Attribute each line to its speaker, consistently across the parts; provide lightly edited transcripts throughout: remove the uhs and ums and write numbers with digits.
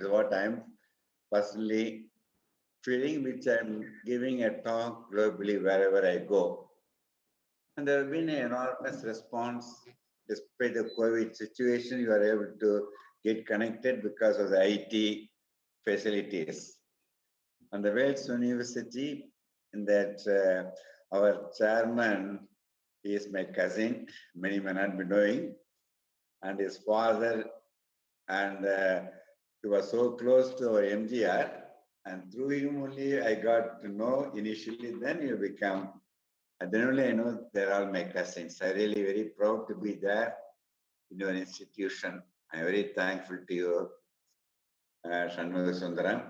Speaker 1: is what I'm personally feeling, which I'm giving a talk globally wherever I go. And there have been an enormous response despite the COVID situation. You are able to get connected because of the IT facilities. And the Wales University, in that our chairman is my cousin, many may not be knowing, and his father, and he was so close to our MGR, and through him only I got to know initially, then you become, and then only I know they're all my cousins. I'm really very proud to be there in your institution. I'm very thankful to you, Shanmugha Sundaram.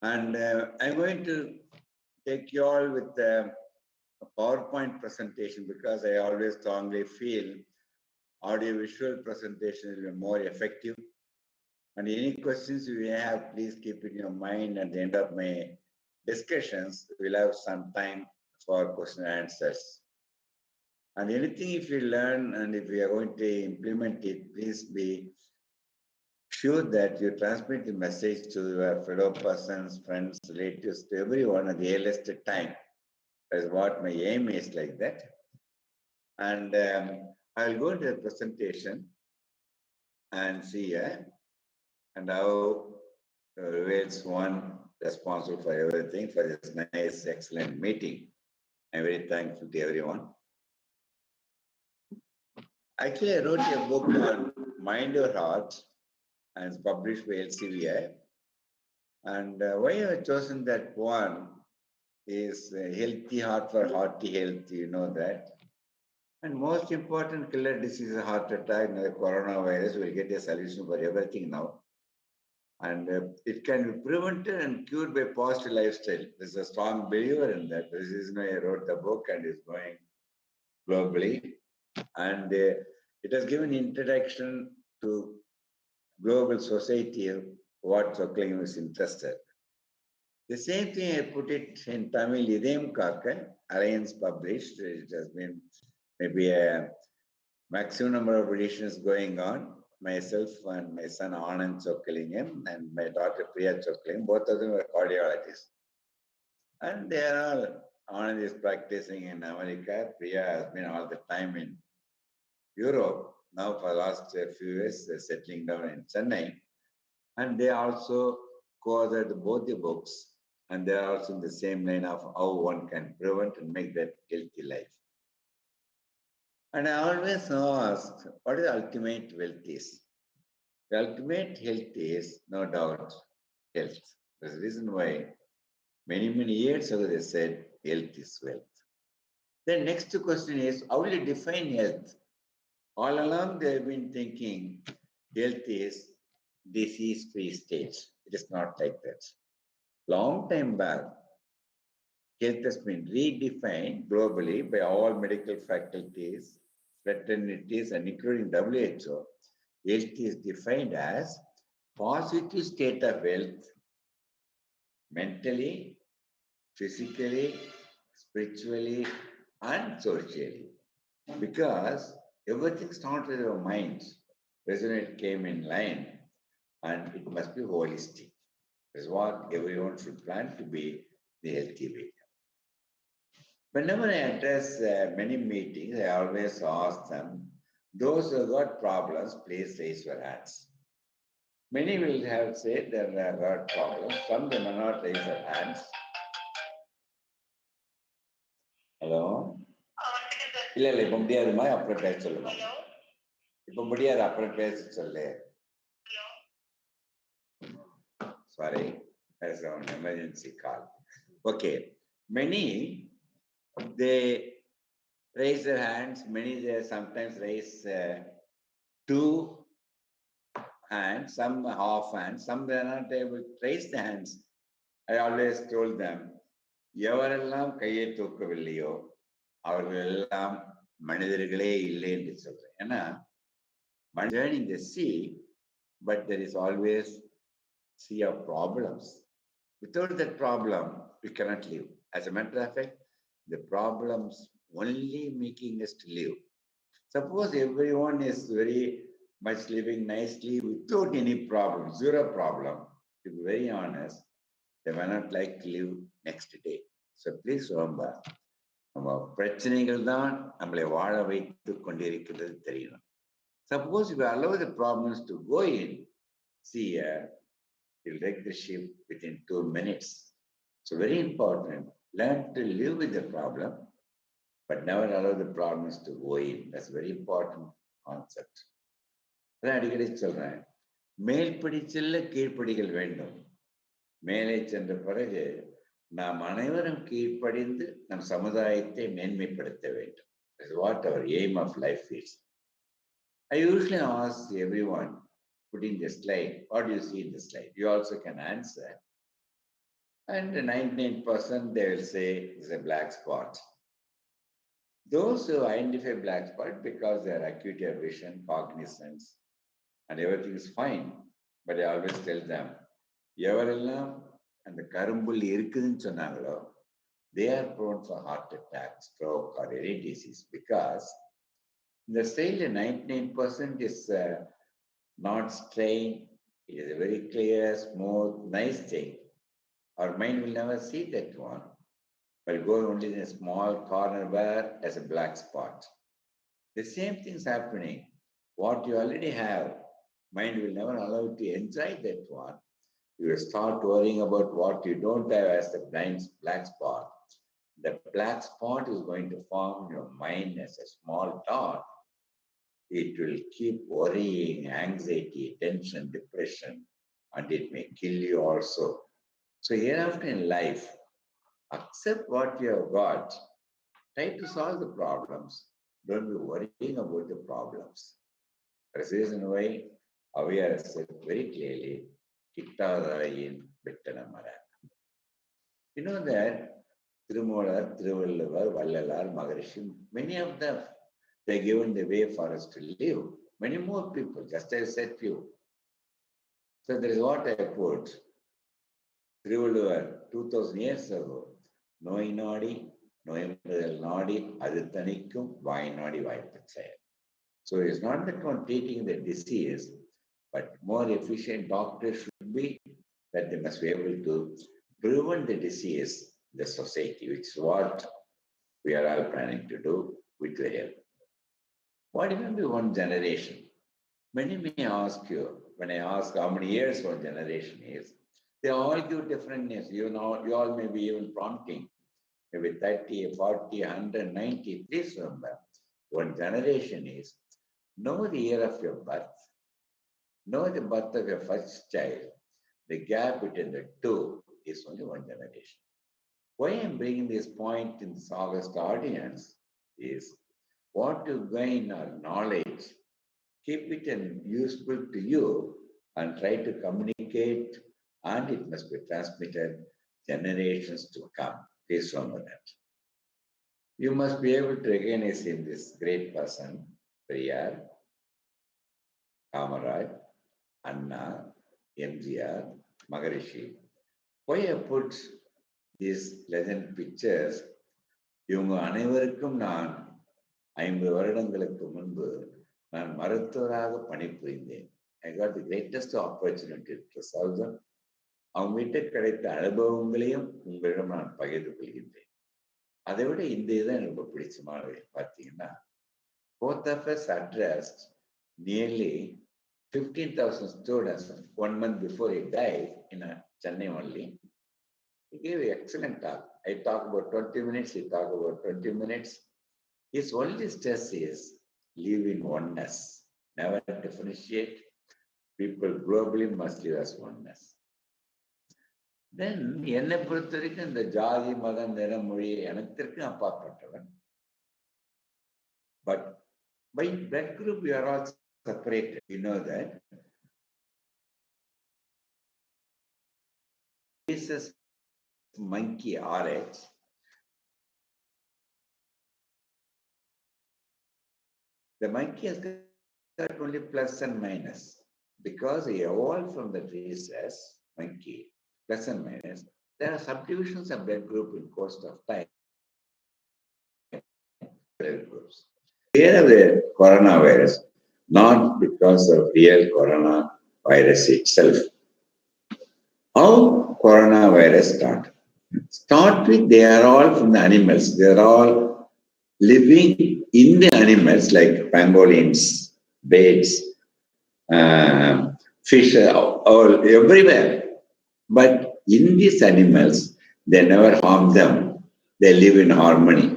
Speaker 1: And I'm going to take you all with a PowerPoint presentation because I always strongly feel audio-visual presentation will be more effective. And any questions you may have, please keep in your mind. At the end of my discussions, we'll have some time for question and answers. And anything if you learn and if we are going to implement it, please be sure that you transmit the message to your fellow persons, friends, relatives, to everyone at the earliest time. That is what my aim is like that. And I'll go into the presentation and see and how Wales one responsible for everything for this nice, excellent meeting. I'm very thankful to everyone. Actually, I wrote a book on Mind Your Heart and it's published by LCVI. And why I have chosen that one is healthy heart for hearty health, you know that. And most important killer disease is heart attack. Now the coronavirus will get a solution for everything now. And it can be prevented and cured by positive lifestyle. There's a strong believer in that. This is why I wrote the book and is going globally. And it has given introduction to global society of what Chockaliнгam is interested. The same thing I put it in Tamil, Idem Kaka, Alliance published. It has been maybe a maximum number of editions going on. Myself and my son Anand Chockalingam and my daughter Priya Chockalingam, both of them are cardiologists. And they are all, Anand is practicing in America, Priya has been all the time in Europe. Now for the last few years, they're settling down in Chennai. And they also co-authored both the books. And they are also in the same line of how one can prevent and make that healthy life. And I always ask, what is the ultimate wealth is? The ultimate health is, no doubt, health. There's a reason why many, many years ago they said health is wealth. The next question is, how will you define health? All along they have been thinking health is disease-free state. It is not like that. Long time back, health has been redefined globally by all medical faculties, fraternities, and including WHO. Health is defined as positive state of health mentally, physically, spiritually, and socially. Because everything starts with our minds. Whether it came in line, and it must be holistic. That's what everyone should plan to be the healthy way. Whenever I address many meetings, I always ask them, those who have got problems, please raise your hands. Many will have said that they have got problems. Some they may not raise their hands. Hello? இல்லை இல்லை இப்போ முடியாதுமா அப்புறம் பேச சொல்லுமா இப்போ முடியாது அப்புறம் பேச சொல்லு sorry there's an emergency call. Okay, many they raise their hands, many they sometimes raise two hands, some half hands, some they are not able to raise the hands. I always told them, எவரெல்லாம் கையை தூக்கவில்லையோ அவர்கள் எல்லாம் மனிதர்களே இல்லை என்று சொல்றேன். ஏன்னா journey in the sea, but there is always sea of problems. Without that problem, we cannot live. As a matter of fact, the problems only making us to live. Suppose everyone is very much living nicely without any problem, zero problem. to be very honest, they may not like to live next day. So please remember, நம்ம பிரச்சனைகள் தான் நம்மளை வாழ வைத்து கொண்டிருக்கிறது தெரியணும். Suppose if you allow the problems to go in, see you'll wreck the ship within 2 minutes. So very important, learn to live with the problem, but never allow the problems to go in. That's a very important concept. அதான் அடிக்கடி சொல்றேன், மேல்படி செல்ல கீழ்ப்படிகள் வேண்டும். மேலே சென்ற பிறகு நாம் அனைவரும் கீழ்ப்படிந்து நம் சமுதாயத்தை மேன்மைப்படுத்த வேண்டும். That's what our aim of life is. I usually ask everyone, put in the slide, what do you see in the slide? You also can answer. And 99% they will say it's a black spot. Those who identify black spot because they are acuity of vision, cognizance, and everything is fine. But I always tell them, எவரெல்லாம் அந்த கரும்புல் இருக்குதுன்னு சொன்னாங்களோ, they are prone for heart attack, stroke, or any disease because the sale 99% is not strained. It is a very clear, smooth, nice thing. Our mind will never see that one, but go only in a small corner where there's a black spot. The same thing is happening. What you already have, mind will never allow you to enjoy that one. You will start worrying about what you don't have as the black spot. The black spot is going to form in your mind as a small dot. It will keep worrying, anxiety, tension, depression, and it may kill you also. So hereafter in life, accept what you have got. Try to solve the problems. Don't be worrying about the problems. That's the reason why Aviyar said very clearly, கிட்டாதரையின் வெட்டன மர. You know that Tirumoolar, Thiruvalluvar, Vallalar, Maharishi, many of them, they given the way for us to live. Many more people, just as I said few. So that is what I put. Thiruvalluvar, 2000 years ago, நோய் நாடி நோய்முதல் நாடி அது தணிக்கும் வாய் நாடி வாய்ப்புச் செயல். So it's not that one treating the disease, but more efficient doctors should be that they must be able to prevent the disease in the society, which is what we are all planning to do with the help. What will be one generation? Many may ask you, when I ask how many years one generation is, they all give different names. You know, you all may be even prompting, maybe 30, 40, 100, 90. Please remember, one generation is know the year of your birth, know the birth of your first child. The gap between the two is only one generation. Why I'm bringing this point in this August audience is what you gain or knowledge, keep it useful to you and try to communicate, and it must be transmitted generations to come. Please remember that. You must be able to recognize in this great person, Periyar, Kamaraj, Anna, MGR, Maharishi. Why I put these legend pictures? இவங்க அனைவருக்கும் நான் 50 வருடங்களுக்கு முன்பு நான் மருத்துவராக பணிபுரிந்தேன். I got the greatest opportunity to solve them. அவங்ககிட்ட கிடைத்த அனுபவங்களையும் உங்களிடம் நான் பகிர்ந்து கொள்கின்றேன். அதை விட இந்த இதுதான் எனக்கு ரொம்ப பிடிச்சமானது. பார்த்தீங்கன்னா, both of us addressed nearly 15,000 students 1 month before he died in Chennai only. He gave an excellent talk. I talk about 20 minutes, he talked about 20 minutes. His only stress is live in oneness, never differentiate. People globally must live as oneness. Then, என்னை பொறுத்த வரைக்கும் இந்த ஜாதி மதம் நிறம் மொழி அனைத்திற்கும் அப்பாற்பட்டவன். But by blood group we are all separated. You know that. Jesus monkey RH. The monkey has got only plus and minus because he evolved from the rhesus monkey. Plus and minus. There are subdivisions of blood group in course of time. Blood groups. Here are the coronavirus, not because of real coronavirus itself. How coronavirus started? Start with they are all from the animals. They are all living in the animals like pangolins, birds, fish, all everywhere. But in these animals, they never harm them. They live in harmony.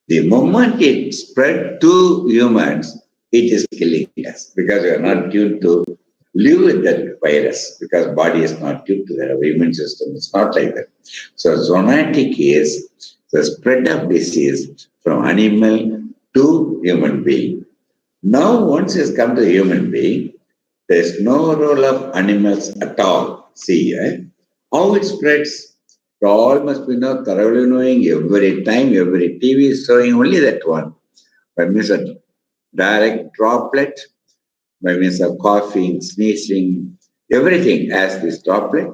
Speaker 1: The moment it spread to humans, it is killing us because we are not tuned to live with that virus because body is not tuned to that. Our immune system is not like that. So zoonotic is the spread of disease from animal to human being. Now, once it's come to human being, there's no role of animals at all. See, how it spreads. It all must be now thoroughly knowing every time, every TV is showing only that one. By means of direct droplet, by means of coughing, sneezing, everything as this droplet,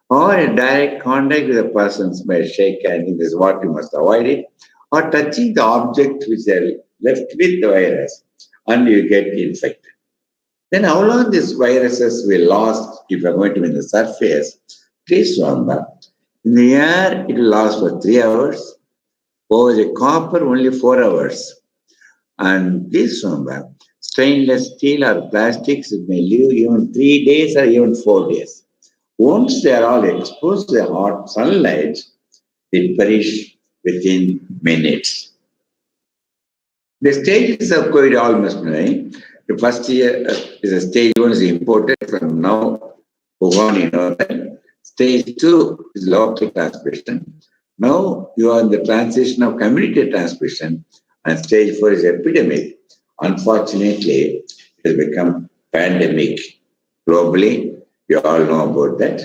Speaker 1: or a direct contact with a person's by shake hand, this is what you must avoid it, or touching the object which are left with the virus, and you get infected. Then how long these viruses will last if you're going to be in the surface? Please remember, in the air it will last for 3 hours, over the copper only 4 hours. And please remember, stainless steel or plastics may live even 3 days or even 4 days. Once they are all exposed to the hot sunlight, they perish within minutes. The stages of COVID almost knowing. The first year is a stage 1 is imported from now on, you know that. Stage 2 is local transmission. Now you are in the transition of community transmission, and stage 4 is epidemic. Unfortunately, it has become pandemic globally. You all know about that.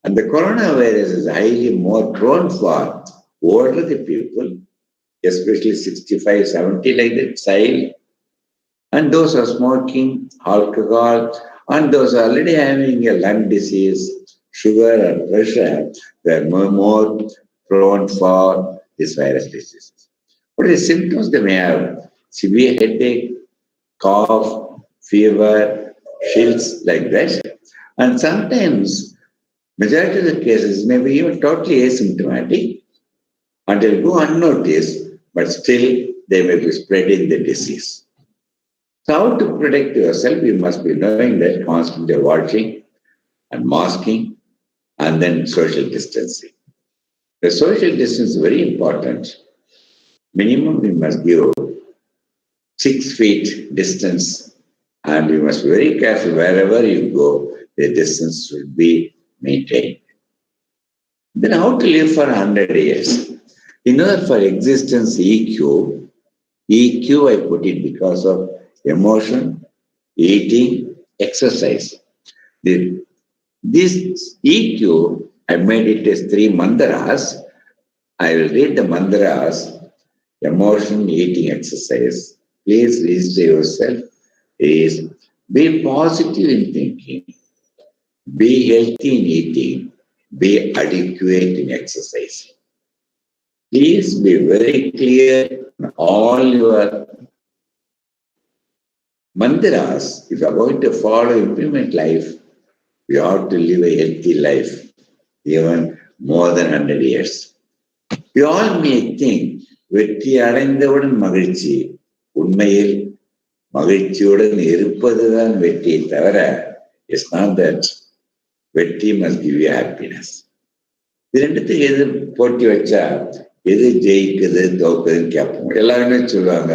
Speaker 1: And the coronavirus is highly more prone for older the people, especially 65, 70 like that, child, and those are smoking, alcohol, and those are already having a lung disease, sugar or pressure, they are more prone for this virus disease. What are the symptoms they may have? Severe headache, cough, fever, chills like that. And sometimes, majority of the cases may be even totally asymptomatic and they'll go unnoticed, but still they may be spreading the disease. So how to protect yourself? You must be knowing that constantly watching and masking and then social distancing. The social distance is very important. Minimum we must give 6 feet distance and you must be very careful wherever you go, the distance should be maintained. Then how to live for 100 years? In order for existence EQ I put it because of emotion, eating, exercise. This EQ, I made it as 3 mantras. I will read the mantras, emotion, eating, exercise. Please register yourself. Is be positive in thinking, be healthy in eating, be adequate in exercise. Please be very clear on all your mantras. If you are going to follow, implement life, you have to live a healthy life, even more than 100 years. We all may think, வெற்றி அடைந்தவுடன் மகிழ்ச்சி. உண்மையில் மகிழ்ச்சியுடன் இருப்பதுதான் வெற்றியை தவிர, it's not that வெற்றி must give you happiness. இது ரெண்டுத்துக்கு எது போட்டி வச்சா எது ஜெயிக்குது தோக்குதுன்னு கேட்போம். எல்லாருமே சொல்லுவாங்க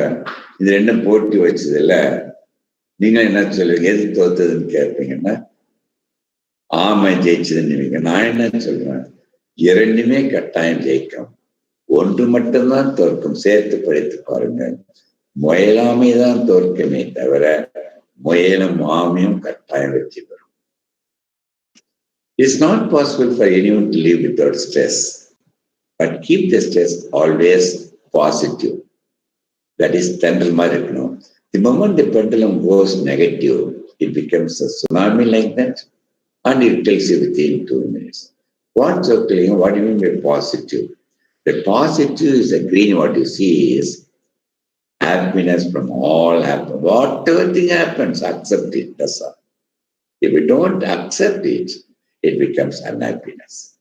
Speaker 1: இது ரெண்டும் போட்டி வச்சதில்ல, நீங்க என்ன சொல்லுவீங்க எது தோத்ததுன்னு கேட்பீங்கன்னா ஆமை ஜெயிச்சதுன்னு. நான் என்ன சொல்றேன், இரண்டுமே கட்டாயம் ஜெயிக்கும், ஒன்று மட்டும்தான் தோற்கும். சேர்த்து படித்து பாருங்க. முயலாமை தான் தோற்குமே தவிர முயலும் ஆமையும் கட்டாயம் வெற்றி பெறும். It's not possible for anyone to live without stress, but keep the stress always positive. That is pendulum இருக்கணும். The moment the pendulum goes negative, it becomes a tsunami like that, and it tells you within 2 minutes. What's occurring? What do you mean by positive? The positive is the green. What you see is happiness from all happen. Whatever thing happens, accept it. That's all. If you don't accept it, it becomes unhappiness.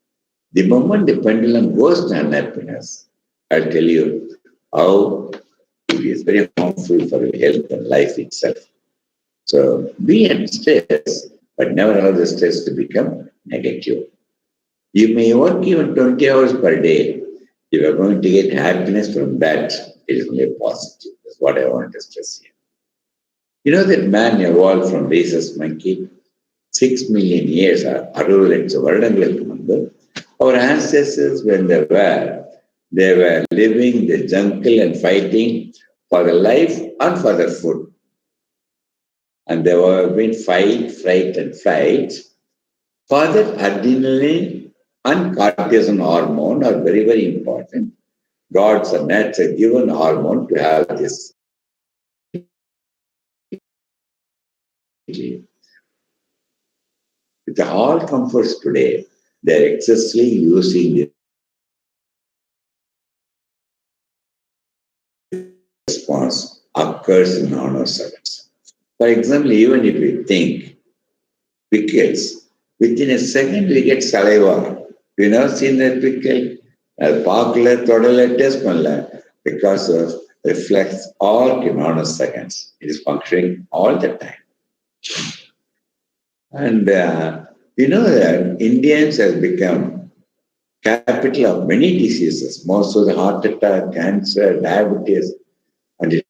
Speaker 1: The moment the pendulum goes to unhappiness, I'll tell you how it is very harmful for your health and life itself. So be in stress, but never allow the stress to become negative. You may work even 20 hours per day. If you're going to get happiness from that, it is only positive. That's what I want to stress here. You know that man evolved from rhesus monkey 6 million years or 60 லட்ச வருடங்களுக்கு முன்பு our ancestors when they were living the jungle and fighting for the life and for the food. And there were been fight, fright and flight. For that adrenaline and cortisol hormone are very, very important. Gods and nature given hormone to have this. With all comforts today, they're excessively using the response occurs in nanoseconds. For example, even if we think pickles, within a second we get saliva. We never seen that pickle. Pakla, thodala, taste panla because of reflex all in nanoseconds. It is functioning all the time. And you know that Indians have become capital of many diseases, most of the heart attack, cancer, diabetes, and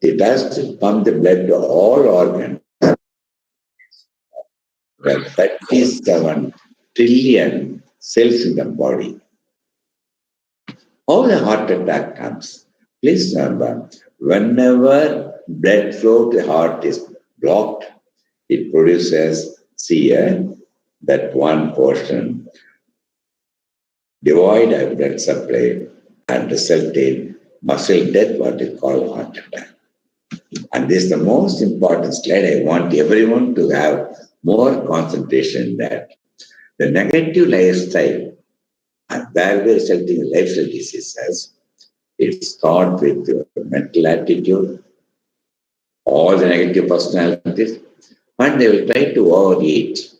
Speaker 1: it has to pump the blood to all organs. Well, 37 trillion cells in the body. How the heart attack comes? Please remember, whenever blood flow to the heart is blocked, it produces that one portion devoid of blood supply and result in muscle death, what is called heart attack. And this is the most important slide. I want everyone to have more concentration that the negative lifestyle and thereby resulting in lifestyle diseases, it starts with your mental attitude, all the negative personalities, and they will try to overeat,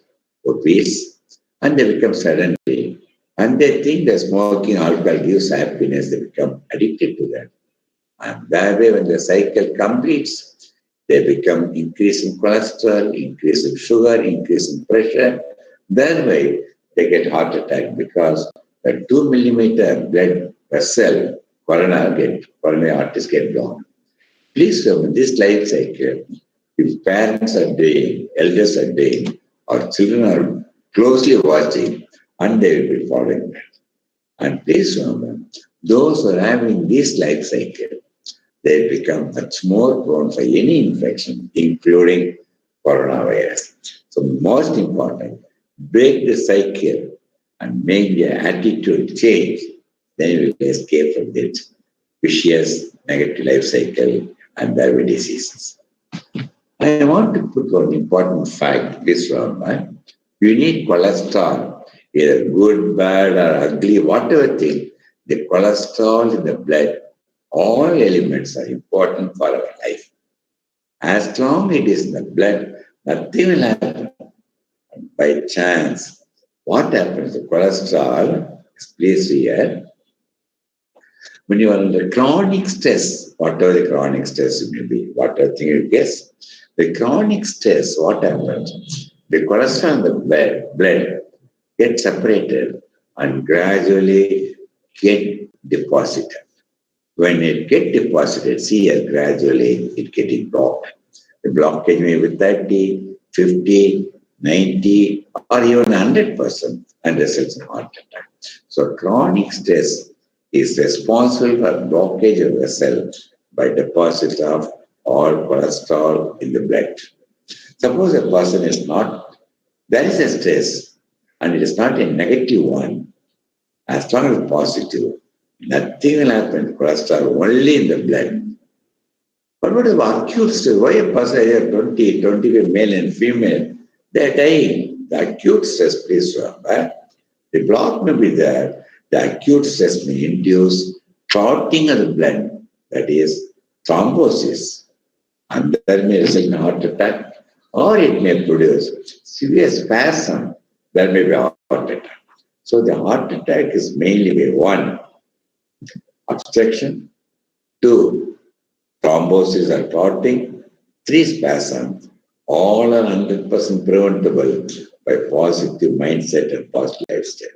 Speaker 1: obese, and they become sedentary. And they think that smoking alcohol gives happiness, they become addicted to that. And that way, when the cycle completes, they become increase in cholesterol, increase in sugar, increase in pressure. That way, they get heart attack because the 2 millimeter blood vessel, coronary arteries get blocked. Please remember this life cycle, if parents are doing, elders are doing, or children are closely watching, and they will be following that. And please remember, those who are having this life cycle, they become much more prone for any infection, including coronavirus. So most important, break the cycle and make the attitude change, then you will escape from this vicious negative life cycle and thereby diseases. I want to put one important fact, this one. You need cholesterol, either good, bad, or ugly, whatever thing. The cholesterol in the blood All elements are important for our life. As long it is in the blood, nothing will happen. By chance, what happens? The cholesterol is placed here. When you are under chronic stress, whatever the chronic stress may be, whatever thing you guess, the chronic stress, what happens? The cholesterol in the blood gets separated and gradually get deposited. When it get deposited, see here, gradually it getting blocked. The blockage may be 30, 50, 90, or even 100% and results in heart attack. So chronic stress is responsible for blockage of vessel by deposit of all cholesterol in the blood. Suppose a person is not, there is a stress and it is not a negative one, as long as positive, nothing will happen. Cholesterol only in the blood. But what is acute stress? Why a person here 20, 25 male and female, they are dying. The acute stress, please remember. The block may be there. The acute stress may induce clotting of the blood, that is thrombosis, and that may result in heart attack, or it may produce severe spasm, that may be a heart attack. So the heart attack is mainly by one, obstruction, two, thrombosis or clotting, three, spasm. All are 100% preventable by positive mindset and positive lifestyle.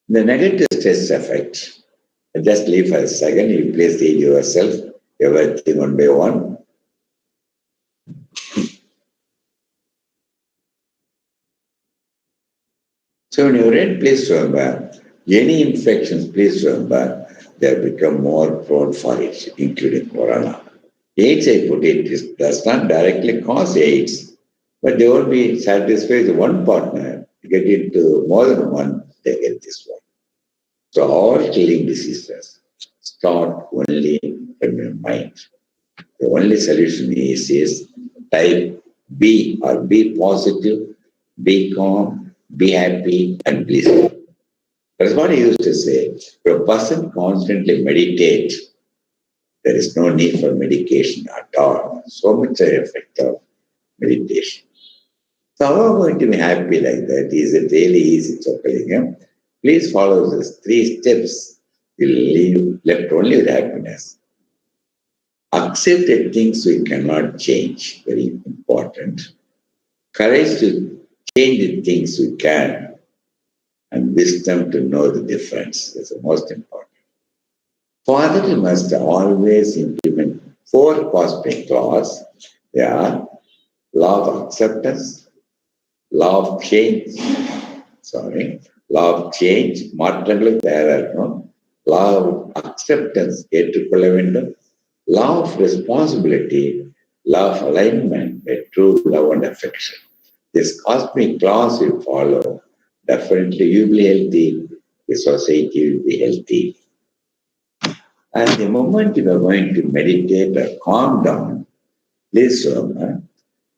Speaker 1: The negative stress effect, just leave for a second, you please read yourself, everything one by one. So when you read, please remember, any infections, please remember, they have become more prone for it, including corona. AIDS, I put it, does not directly cause AIDS, but they will be satisfied with one partner. To get into more than one, they get this one. So all killing diseases start only from your mind. The only solution is type B or be positive, be calm, be happy, and pleasant. That's what I used to say. If a person constantly meditates, there is no need for medication at all. So much effect of meditation. So how are we going to be happy like that? Is it really easy, Chockalingam? Please follow these 3 steps. You'll leave left only with happiness. Accept the things we cannot change, very important. Courage to change the things we can, and wisdom to know the difference. That's the most important. Father must always implement 4 cosmic laws. They are law of acceptance, law of change, law of change, மாற்றங்கள் தயாரா இருக்கணும், law of acceptance, ஏற்றுக்கொள்ள வேண்டும், law of responsibility, law of alignment, a true love and affection. This cosmic laws you follow, definitely you will be healthy, the society will be healthy. And the moment you are going to meditate or calm down, please remember,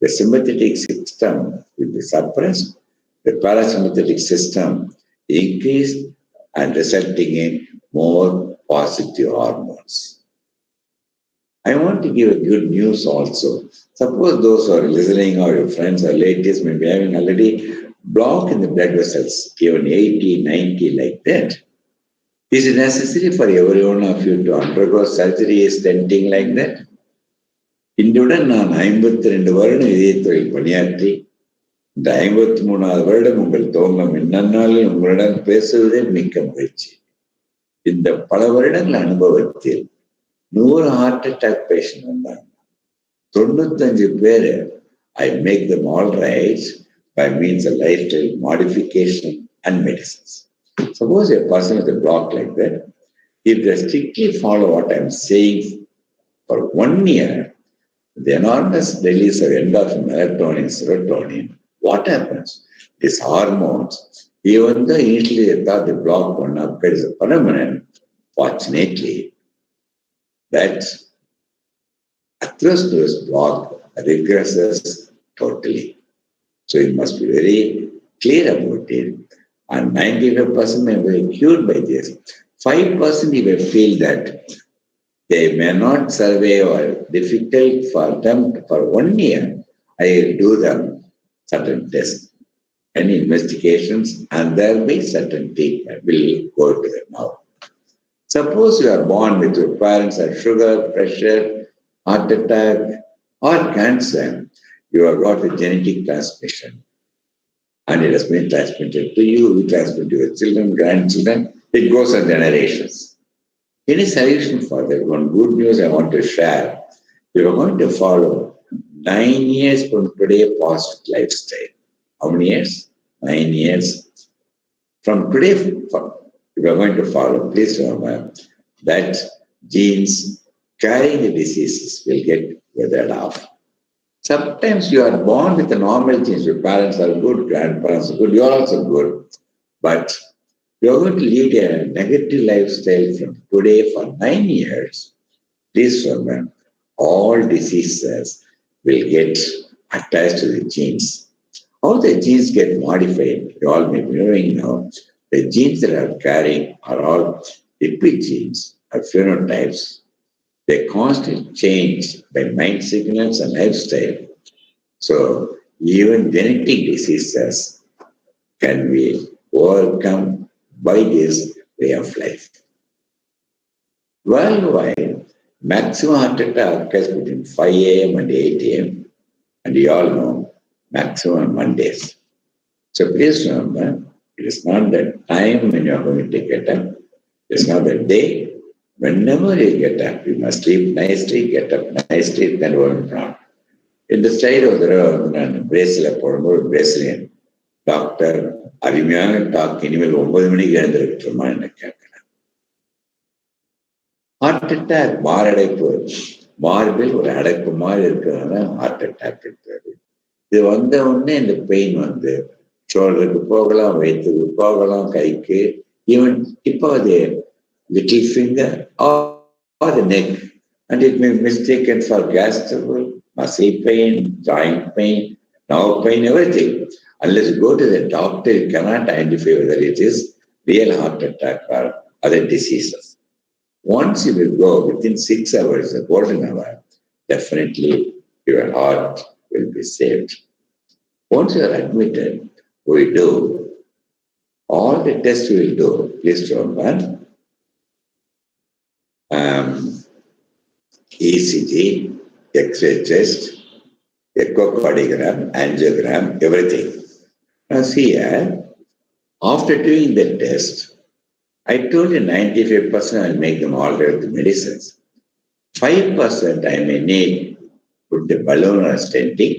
Speaker 1: the sympathetic system will be suppressed, the parasympathetic system increased and resulting in more positive hormones. I want to give a good news also. Suppose those who are listening or your friends or relatives may be having already block in the blood vessels, even 80, 90 like that. Is it necessary for every one of you to undergo surgery, stenting like that? இன்றுடன் நான் 52 வருடம் இதயத்துறையில் பணியாற்றி இந்த 53வது வருடம் உங்கள் துவங்கம் என்னன்னாலும் உங்களுடன் பேசுவதே மிக்க மகிழ்ச்சி. இந்த பல வருடங்கள் அனுபவத்தில் 100 ஹார்ட் அட்டாக் பேஷண்ட் வந்தாங்க. 95 பேர் I make them all right by means of lifestyle modification and medicines. Suppose a person with a block like that, if they strictly follow what I'm saying for 1 year, the enormous release of endorphin, melatonin, serotonin, what happens? These hormones, even though initially they thought the block one up is a phenomenon, fortunately, that atherosclerosis block regresses totally. So you must be very clear about it. And 95% may be cured by this. 5% you may feel that They may not survive or difficult for them for 1 year. I do them certain tests and investigations, and there will be certain treatment will go to them now. Suppose you are born with your parents have sugar, pressure, heart attack, or cancer. You have got a genetic transmission, and it has been transmitted to you, you transmit to your children, grandchildren. It goes on generations. Any solution for that? One good news I want to share. You are going to follow 9 years from today positive lifestyle. How many years? 9 years. From today, if you are going to follow, please remember that genes carrying the diseases will get weathered off. Sometimes you are born with the normal genes. Your parents are good, grandparents are good, you are also good. But you are going to lead a negative lifestyle from today for 9 years. Please remember, all diseases will get attached to the genes. How the genes get modified, you all may be knowing now. The genes that are carrying are all lipid genes or phenotypes. They constantly change by mind signals and lifestyle. So even genetic diseases can be overcome by this way of life. Worldwide, maximum heart attack occurs between 5 a.m. and 8 a.m. And you all know maximum Mondays. So please remember, it is not the time when you are going to get up. It's not the day. Whenever you get up, you must sleep nicely, get up nicely, then work on. In the side of the bracelet, or bracelet, doctor, அருமையான talk இனிமேல் 9 மணிக்கு எழுந்திருக்குமா என்ன கேட்கிறேன். Heart attack மாரடைப்பு, மார்பில் ஒரு அடைப்பு மாதிரி இருக்கிறதுனால ஹார்ட் அட்டாக் இருக்கிறது. இது வந்த உடனே இந்த பெயின் வந்து ஷோல்டருக்கு போகலாம், வயிற்றுக்கு போகலாம், கைக்கு, ஈவன் இப்போ அது little finger or the neck, and it may be mistaken for gas trouble, muscle pain, joint pain, nerve pain, everything. Unless you go to the doctor, you cannot identify whether it is real heart attack or other diseases. Once you will go within 6 hours, a golden hour, definitely your heart will be saved. Once you are admitted, we do all the tests we will do. Please remember, ECG, X-ray test, echocardiogram, angiogram, everything. Now see here, after doing the test, I told you 95% I'll make them all right with medicines. 5% I may need put the balloon or stenting,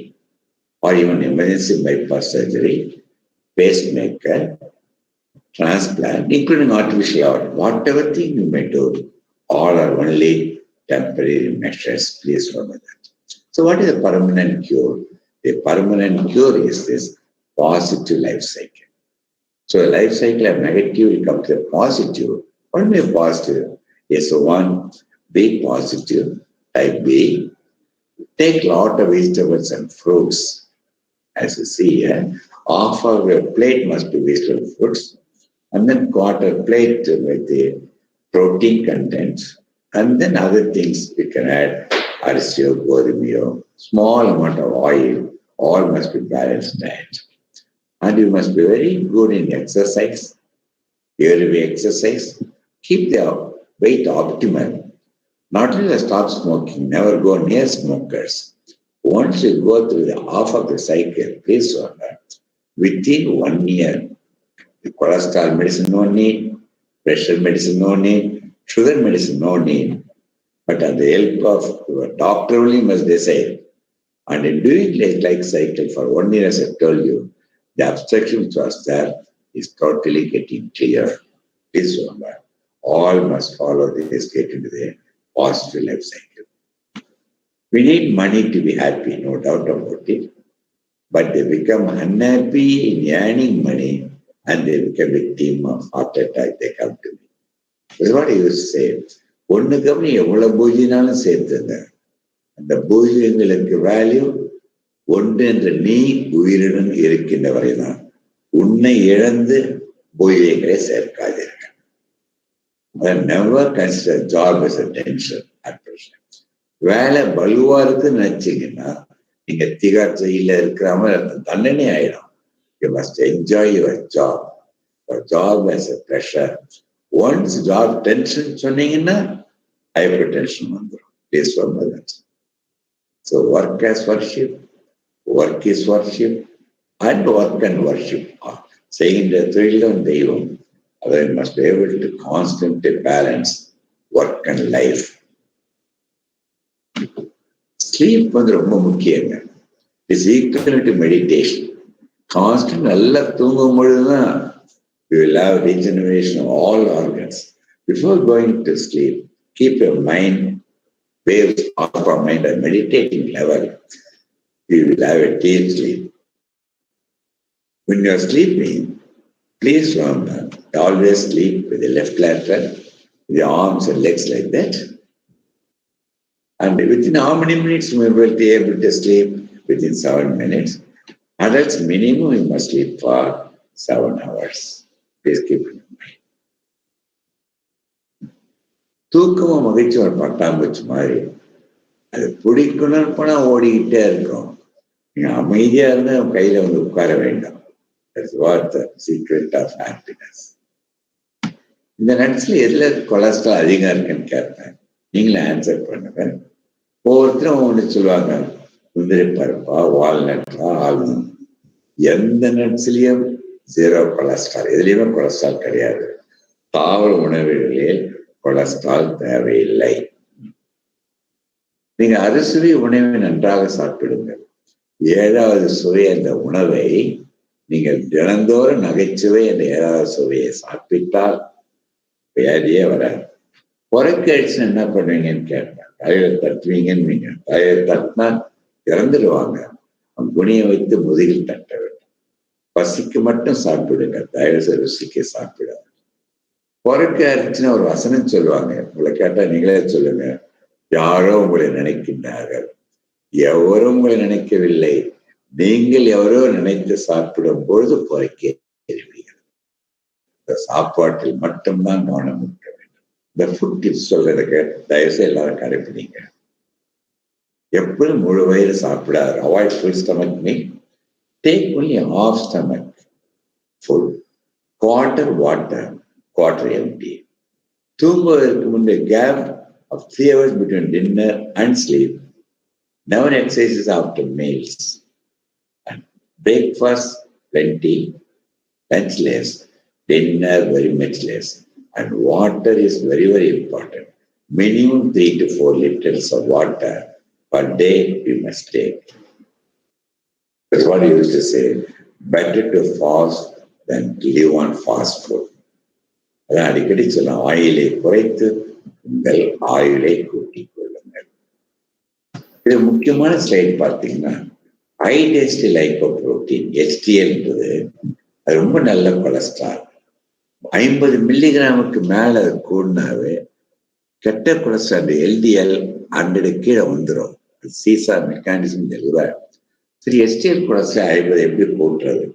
Speaker 1: or even emergency bypass surgery, pacemaker, transplant, including artificial heart, whatever thing you may do, all are only temporary measures. Please remember that. So what is a permanent cure? The permanent cure is this positive life cycle. So a life cycle of negative will come to a positive. What may be positive? Yes, so one, be positive. Type B, take a lot of vegetables and fruits. As you see here, half of your plate must be vegetable fruits, and then quarter plate with the protein content, and then other things you can add, arisio, godumio, small amount of oil, all must be balanced diet. And you must be very good in exercise, every exercise, keep the weight optimal. Not only stop smoking, never go near smokers. Once you go through the half of the cycle, please remember, within 1 year, the cholesterol medicine no need, pressure medicine no need, sugar medicine no need. But at the help of your doctor only must decide. And in doing like cycle for 1 year, as I told you, the obstruction which was there is totally getting clear. Please remember, all must follow this, get into the positive life cycle. We need money to be happy, no doubt about it. But they become unhappy in earning money, and they become victim of heart attack. They come to me. That's what I used to say. ஒண்ணுக்கு எவ்வளவு பூஜைனாலும் சேர்த்துங்க. அந்த பூஜைகளுக்கு value ஒன்று என்ற நீ உயிருடன் இருக்கின்ற வரைதான். உன்னை இழந்து பூஜைகளை சேர்க்காதீர்கள். never consider job as a tension at present. வேலை பலுவா இருக்குன்னு நினைச்சீங்கன்னா நீங்க திகார் ஜெயில இருக்கிறாம தண்டனை ஆயிடும். You must enjoy your job. Your job as a pressure. Once job tension சொன்னீங்கன்னா hypertension வந்துடும். Please remember that. So work as worship, work is worship, and work and worship are செய்கின்ற தொழிலும் தெய்வம். அதை must be able to constantly balance work and life. Sleep வந்து ரொம்ப முக்கியங்க. It's equal to meditation. Constant நல்லா தூங்கும் பொழுதுதான் you will have regeneration of all organs. Before going to sleep, keep your mind waves off your mind at meditating level. You will have a deep sleep. When you are sleeping, please remember, always sleep with the left lateral, with the arms and legs like that. And within how many minutes you will be able to sleep? Within 7 minutes. Adults minimum you must sleep for 7 hours. Please keep it in mind. தூக்கமும் மகிழ்ச்சி ஒரு பட்டாம்பூச்சி மாதிரி. அது பிடிக்கணும்னு போனா ஓடிக்கிட்டே இருக்கும். நீங்க அமைதியா இருந்தா கையில வந்து உட்கார வேண்டாம். That's what the secret of happiness. இந்த நட்ஸ்ல எதுல கொலஸ்ட்ரால் அதிகம் இருக்குன்னு கேட்பேன். நீங்களே ஆன்சர் பண்ணுங்க. ஒவ்வொருத்தரும் ஒன்று சொல்லுவாங்க, முந்திரி பருப்பா, வால்நட்டா, ஆல்மண்ட். எந்த நட்ஸ்லயும் 0 கொலஸ்ட்ரால். எதுலையுமே கொலஸ்ட்ரால் கிடையாது. தாவர உணவுகளில் கொலஸ்ட்ரால் தேவையில்லை. நீங்க அறுசுவை உணவை நன்றாக சாப்பிடுங்க. 7வது சுவை அந்த உணவை நீங்கள் தினந்தோறும் நகைச்சுவை அந்த 7வது சுவையை சாப்பிட்டால் வியாதியே வராது. புறக்கழிச்சு என்ன பண்ணுவீங்கன்னு கேட்பேன். தலையில தட்டுவீங்கன்னு நீங்க தலையில தட்டினா இறந்துடுவாங்க. குனியை வைத்து முதுகில் தட்ட வேண்டும். பசிக்கு மட்டும் சாப்பிடுங்க, தயவு ருசிக்கு சாப்பிடாது. புறக்கு அரிச்சுன்னா ஒரு வசனம் சொல்லுவாங்க, உங்களை கேட்டா நீங்களே சொல்லுங்க. யாரோ உங்களை நினைக்கின்றார்கள், எவரும் உங்களை நினைக்கவில்லை, நீங்கள் எவரோ நினைத்து சாப்பிடும் பொழுது புறக்கே எறிவீர்கள். இந்த சாப்பாட்டில் மட்டும்தான் கவனம் இருக்க வேண்டும். இந்த ஃபுட் டிப்ஸ் சொல்றதுக்கு தயவுசெய்து எல்லாரும் கடைப்பிடிங்க. எப்பொழுதும் முழு வயிறு சாப்பிடாது. Avoid full stomach meal. Take only half stomach full. Quarter water, quarter empty. தூங்குவதற்கு முன்பு gap of 3 hours between dinner and sleep. Never exercises after meals. And breakfast plenty, lunch less, dinner very much less. And water is very, very important. Minimum 3 to 4 liters of water per day we must take. That's what I used to say. Better to fast than live on fast food. அதான் அடிக்கடி சொல்ல, ஆயிலை குறைத்து உங்கள் ஆயுளை கூட்டிக் கொள்ளுங்கள். இது முக்கியமான ஸ்லைட் பார்த்தீங்கன்னா, ஹை டென்சிட்டி லைப்போப்ரோட்டீன் HDLன்றது அது ரொம்ப நல்ல கொலஸ்ட்ரால். 50 மில்லிகிராமுக்கு மேல அது கூடினாவே கெட்ட கொலஸ்ட்ரால் LDL 100 கீழே வந்துடும். Seesaw mechanism deliver. சரி, HDL கொலஸ்ட்ரால் 50 எப்படி கூட்டுறது?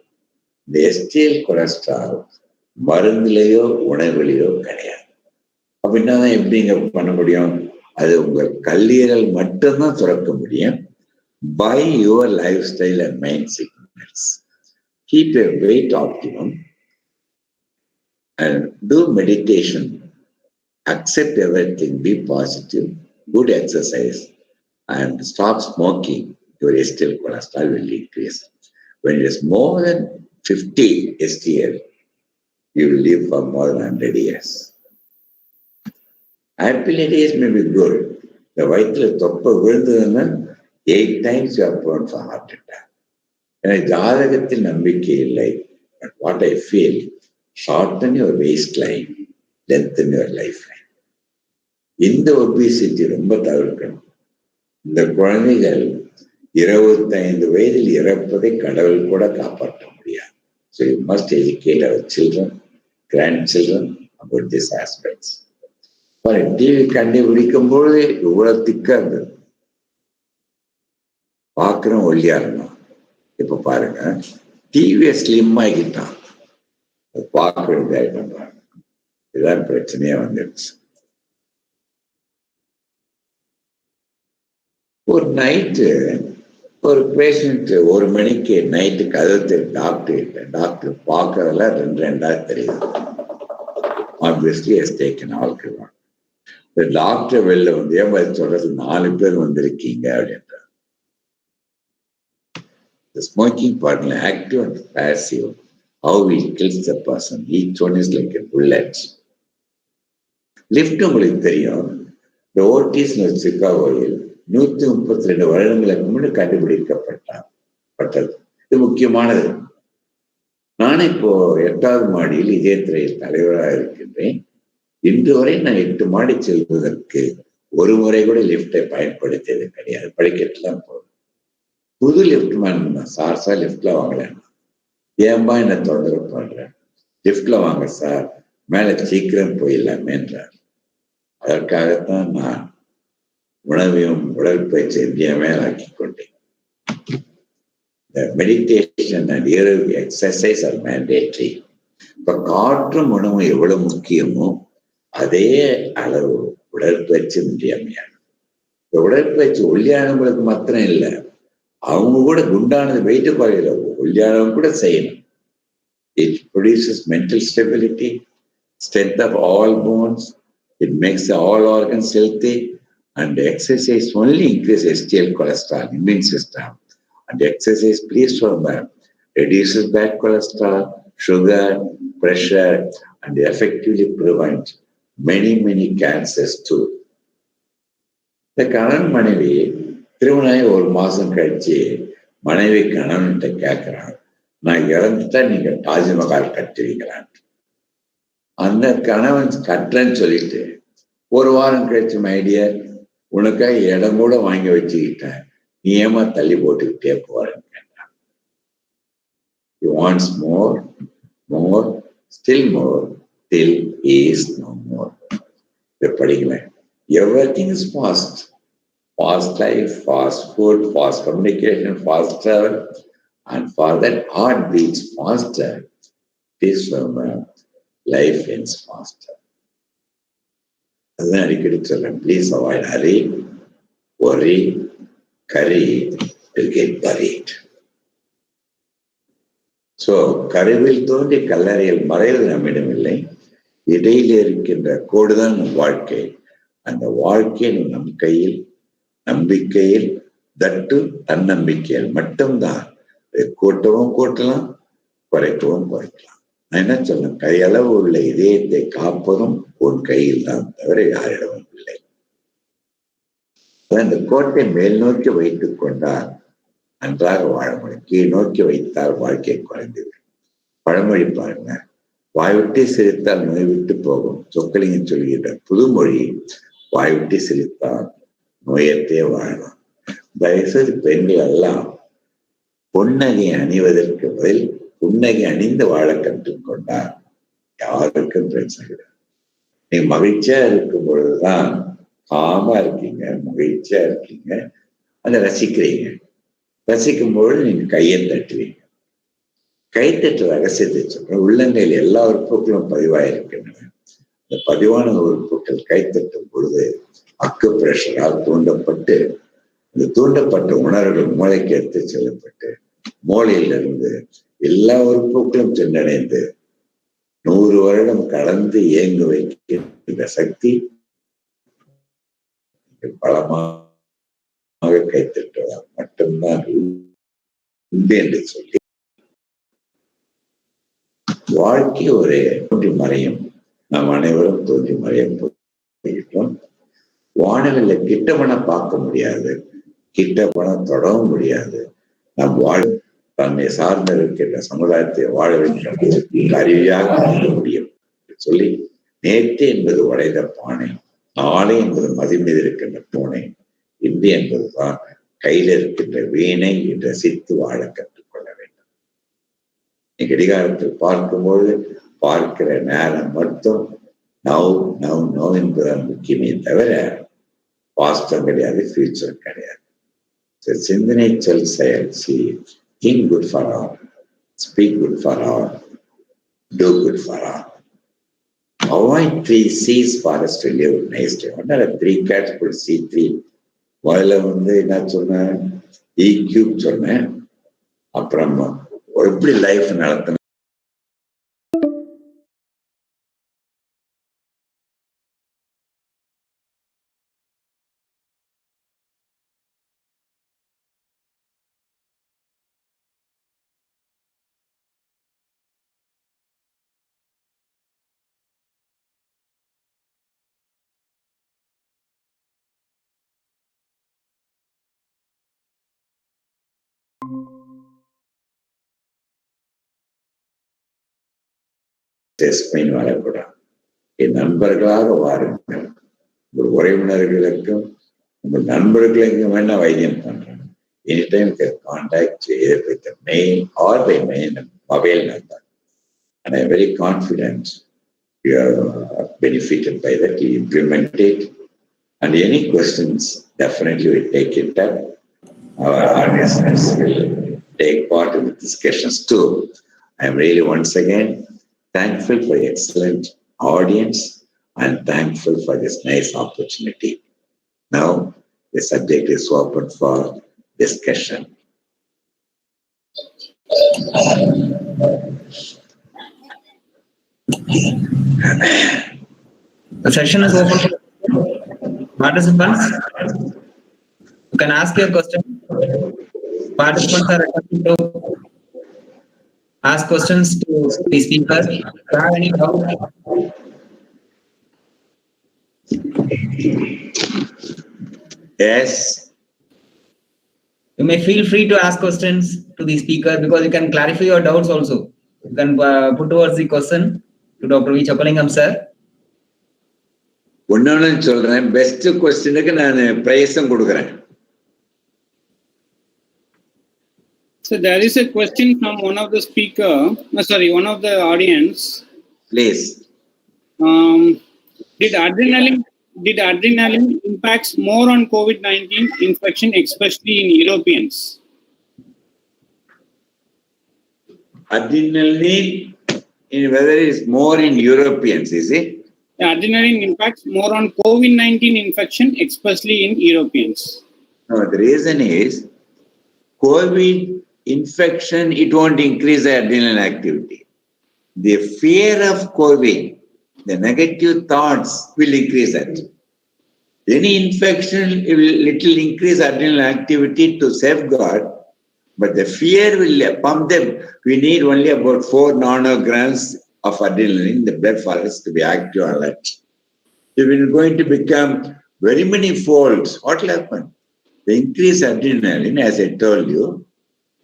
Speaker 1: இந்த HDL கொலஸ்ட்ரால் மருந்துலையோ உணவுலையோ கிடையாது. அப்படின்னா தான் எப்படிங்க பண்ண முடியும்? அது உங்கள் கல்லீரல் மட்டும்தான் சுரக்க முடியும். By your lifestyle and mind signals. Keep your weight optimum and do meditation. Accept everything, be positive, good exercise, and stop smoking. Your HDL cholesterol will increase. When it is more than 50 HDL, you will live for more than 100 years. Happy days may be good. The வயிற்றுல தொப்பை விழுந்ததுன்னா 8 times you are prone for heart attack. எனக்கு ஜாதகத்தில் நம்பிக்கை இல்லை. But what I feel, shorten your waistline, lengthen your lifeline. இந்த obesity ரொம்ப தவிர்க்கணும். இந்த குழந்தைகள் 25 வயதில் இறப்பதை கடவுள் கூட காப்பாற்ற முடியாது. So you must educate our children, grandchildren about these aspects. TV கண்டுபிடிக்கும் பொழுது இவ்வளவு திக்கா இருந்தது, பார்க்கிறோம் ஒல்லியா இருந்தான். இப்ப பாருங்க, டிவியை ஸ்லிம் ஆகிட்டான், பார்க்கறது பண்றாங்க. இதுதான் பிரச்சனையே வந்துடுச்சு. ஒரு நைட்டு ஒரு பேஷண்ட் 1 மணிக்கு நைட்டு கதவு டாக்டர் பார்க்கறதெல்லாம் 2 தெரியுது. Obviously has taken alcohol. இந்த டாக்டர் வெளில வந்து ஏன் சொல்றது 4 பேர் வந்திருக்கீங்க அப்படின்றார். The smoking partner, active and passive, how it kills the person. Each one is like a bullet. Lift உங்களுக்கு தெரியும். இந்த ஓட்டிஸ் சிகாகோவில் 132 வருடங்களுக்கு முன்னாடி கண்டுபிடிக்கப்பட்டது. இது முக்கியமானது. நானும் இப்போ 8வது மாடியில் இதே துறையில் தலைவராக இருக்கின்றேன். இன்று வரை நான் 8 மாடி செல்வதற்கு ஒரு முறை கூட லிப்டை பயன்படுத்தியது கிடையாது. படிக்கட்டுலாம் போதும். புது லிப்ட் மேன் சார் லிப்ட்ல வாங்கலாம். ஏன்பா என்ன தொந்தரவு பண்றேன், லிப்ட்ல வாங்க சார், மேல சீக்கிரம் போயிடலாமேன்றார். அதற்காகத்தான் நான் உணவையும் உடற்பயிற்சி இன்றியமையாக்கி கொண்டேன். The meditation and aerobic exercise are mandatory. இப்ப காற்றும் உணவும் எவ்வளவு முக்கியமோ அதே அளவு உடற்பயிற்சி இன்றியமையாது. இந்த உடற்பயிற்சி ஒல்லியானவங்களுக்கு மாத்திரம் இல்லை, அவங்க கூட குண்டானது வெயிட்டு குறையில ஒல்லியானவங்க கூட செய்யணும். It produces mental stability, strength of all bones, it makes all organs healthy, and exercise only increases HDL cholesterol, immune system. And exercise, please remember, reduces bad cholesterol, sugar, pressure, and effectively prevents many cancers too. இந்த கணவன் மனைவி திருமணம் 1 மாசம் கழிச்சு மனைவி கணவன்கிட்ட கேட்கிறான், நான் இறந்துட்டா நீங்க தாஜ்மஹால் கட்டுவீங்களான். அந்த கணவன் கட்டுறேன்னு சொல்லிட்டு 1 வாரம் கழிச்சு, மைடியர் உனக்காக இடம் கூட வாங்கி வச்சுக்கிட்டேன், நீ ஏமா தள்ளி போட்டுக்கிட்டே போறேன்னு கேட்டான். He wants more, still more, till he is no more. இதை படிக்கல. Everything is fast. Fast life, fast food, fast communication, fast travel, and for that heart beats faster. This life ends faster. அதுதான் அடிக்கடி சொல்றேன். Please avoid hurry, worry, curry will get buried. So கருவில் தோன்றி கல்லறையில் மறைவது நம்மிடம் இல்லை. இடையில் இருக்கின்ற கோடுதான் நம் வாழ்க்கை. அந்த வாழ்க்கை நம் கையில், நம்பிக்கையில், தட்டு தன்னம்பிக்கையில் மட்டும்தான். கூட்டவும் கூட்டலாம், குறைக்கவும் குறைக்கலாம். நான் என்ன சொல்றேன், கையளவு உள்ள இதயத்தை காப்பதும் உன் கையில் தான், தவிர யாரிடமும் இல்லை. அந்த கோட்டை மேல் நோக்கி வைத்துக் கொண்டால் நன்றாக வாழ முடியும். கீழ் நோக்கி வைத்தால் வாழ்க்கை குறைந்துவிடும். பழமொழி பாருங்க, வாய்விட்டு சிரித்தால் நோய் விட்டு போகும். சொக்கலிங்கம் சொல்கின்ற புதுமொழி, வாய்விட்டு சிரித்தால் நோயற்றே வாழலாம். தயவுசெய்து பெண்கள் எல்லாம் பொன்னகை அணிவதற்கு பதில் புன்னகை அணிந்து வாழ கற்றுக்கொண்டால் யாருக்கும் பிரச்சனை கிடையாது. நீங்க மகிழ்ச்சியா இருக்கும் பொழுதுதான் காமா இருக்கீங்க, மகிழ்ச்சியா இருக்கீங்க, அதை ரசிக்கிறீங்க. ரசிக்கும் பொழுது நீங்க கையை தட்டுவீங்க. கைத்தட்டு ரகசியத்தை சொல்றேன். உள்ளங்கையில் எல்லா உறுப்புகளும் பதிவாயிருக்கின்றன. இந்த பதிவான உறுப்புகள் கைத்தட்டும் பொழுது அக்கு பிரஷரால் தூண்டப்பட்டு, இந்த தூண்டப்பட்ட உணர்வுகள் மூளைக்கு எடுத்து செல்லப்பட்டு மூளையிலிருந்து எல்லா உறுப்புகளும் சென்றடைந்து 100 வருடம் கடந்து இயங்க வைக்கின்ற சக்தி பலமாக கைத்தட்டுவதால் மட்டும்தான் உண்டு என்று சொல்லி வாழ்க்கை ஒரு தோன்றி மறையும். நாம் அனைவரும் தோன்றி மறையும் போகிறோம். வானவில்லை கிட்ட பணம் பார்க்க முடியாது, கிட்ட பணம் தொடவும் முடியாது. நம் தன்னை சார்ந்து இருக்கின்ற சமுதாயத்தை வாழ வைக்க கருவியாக மாற்ற முடியும் சொல்லி, நேற்று என்பது உடைந்த பானை, நாளை என்பது மதி மீது இருக்கின்ற பூனை, இன்று என்பதுதான் கையில் இருக்கின்ற வீணை என்று ரசித்து வாழ கற்றுக்கொள்ள வேண்டும். கடிகாரத்தில் பார்க்கும்போது பார்க்கிற நேரம் மட்டும் நவ் என்பதுதான் முக்கியமே தவிர பாஸ்டம் கிடையாது, ஃபியூச்சர் கிடையாது. சிந்தனை சொல் செயல். Think good for all, speak good for all, do good for all. avoid 3 C's for us to live nicely. What are the 3 cats could see 3? முதல்ல என்ன சொன்னேன், EQ சொன்னேன். அப்புறம் எப்படி லைஃப் நடத்தணும், டெஸ்ட் வரக்கூடாது. என் நண்பர்களாக வாருங்கள், உங்கள் உறவினர்களுக்கும் உங்கள் நண்பர்களுக்கும் வேணா வைத்தியம் பண்றேன். Any time contact with the mail or by mail mobile number, and I am very confident you are benefited by that. You implement it, and any questions definitely we take it up. Our audience will take part in the discussions too. I am really once again thankful for the excellent audience and thankful for this nice opportunity. Now, the subject is open for discussion.
Speaker 2: The session is open for participants. You can ask your question. Participants are requested to ask questions to the speaker. If you have any doubt,
Speaker 1: Yes.
Speaker 2: you may feel free to ask questions to the speaker, because you can clarify your doubts also. You can put towards the question to Dr. V.CHOCKALINGAM sir.
Speaker 1: ஒன்னு சொல்றேன், best கொஸ்டினுக்கு நான் பிரைஸும் கொடுக்குறேன்.
Speaker 3: So there is a question from one of the one of the audience.
Speaker 1: Please.
Speaker 3: Did adrenaline impacts more on COVID-19 infection, especially in Europeans?
Speaker 1: Adrenaline, whether it's more in Europeans, is it?
Speaker 3: Adrenaline impacts more on COVID-19 infection, especially in Europeans.
Speaker 1: No, the reason is COVID infection, it won't increase the adrenal activity. The fear of COVID, the negative thoughts will increase that. Any infection, it will little increase adrenal activity to safeguard, but the fear will pump them. We need only about 4 nanograms of adrenaline in the blood for us to be active and alert. If it is going to become very many folds, what will happen? The increased adrenaline, as I told you,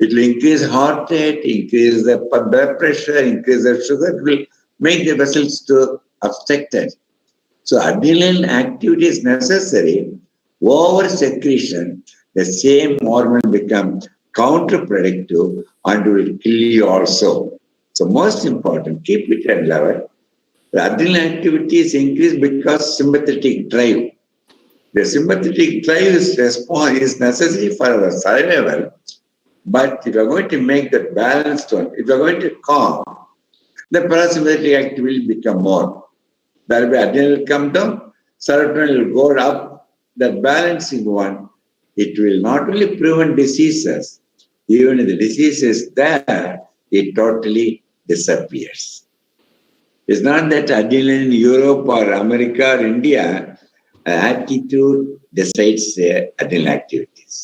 Speaker 1: it will increase heart rate, increase the blood pressure, increase the sugar, it will make the vessels to obstructed. So adrenaline activity is necessary. Over secretion, the same hormone becomes counterproductive and will kill you also. So most important, keep it at level. The adrenal activity is increased because sympathetic drive. The sympathetic drive is necessary for our survival. But if you are going to make that balanced one, if you are going to calm, the parasympathetic activity will become more. That will be adrenaline will come down, serotonin will go up. The balancing one, it will not only prevent diseases, even if the disease is there, it totally disappears. It's not that adrenaline in Europe or America or India, attitude decides adrenal activities.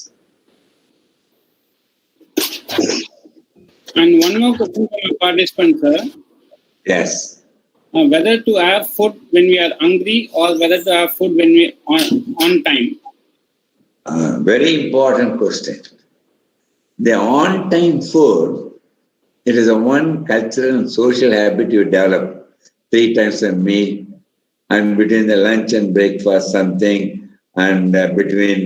Speaker 3: And one more question from a participant, sir.
Speaker 1: Yes.
Speaker 3: Whether to have food when we are hungry or whether to have food when we on time.
Speaker 1: Very important question. The on-time food, it is a one cultural and social habit you develop 3 times a meal, and between the lunch and breakfast something, and between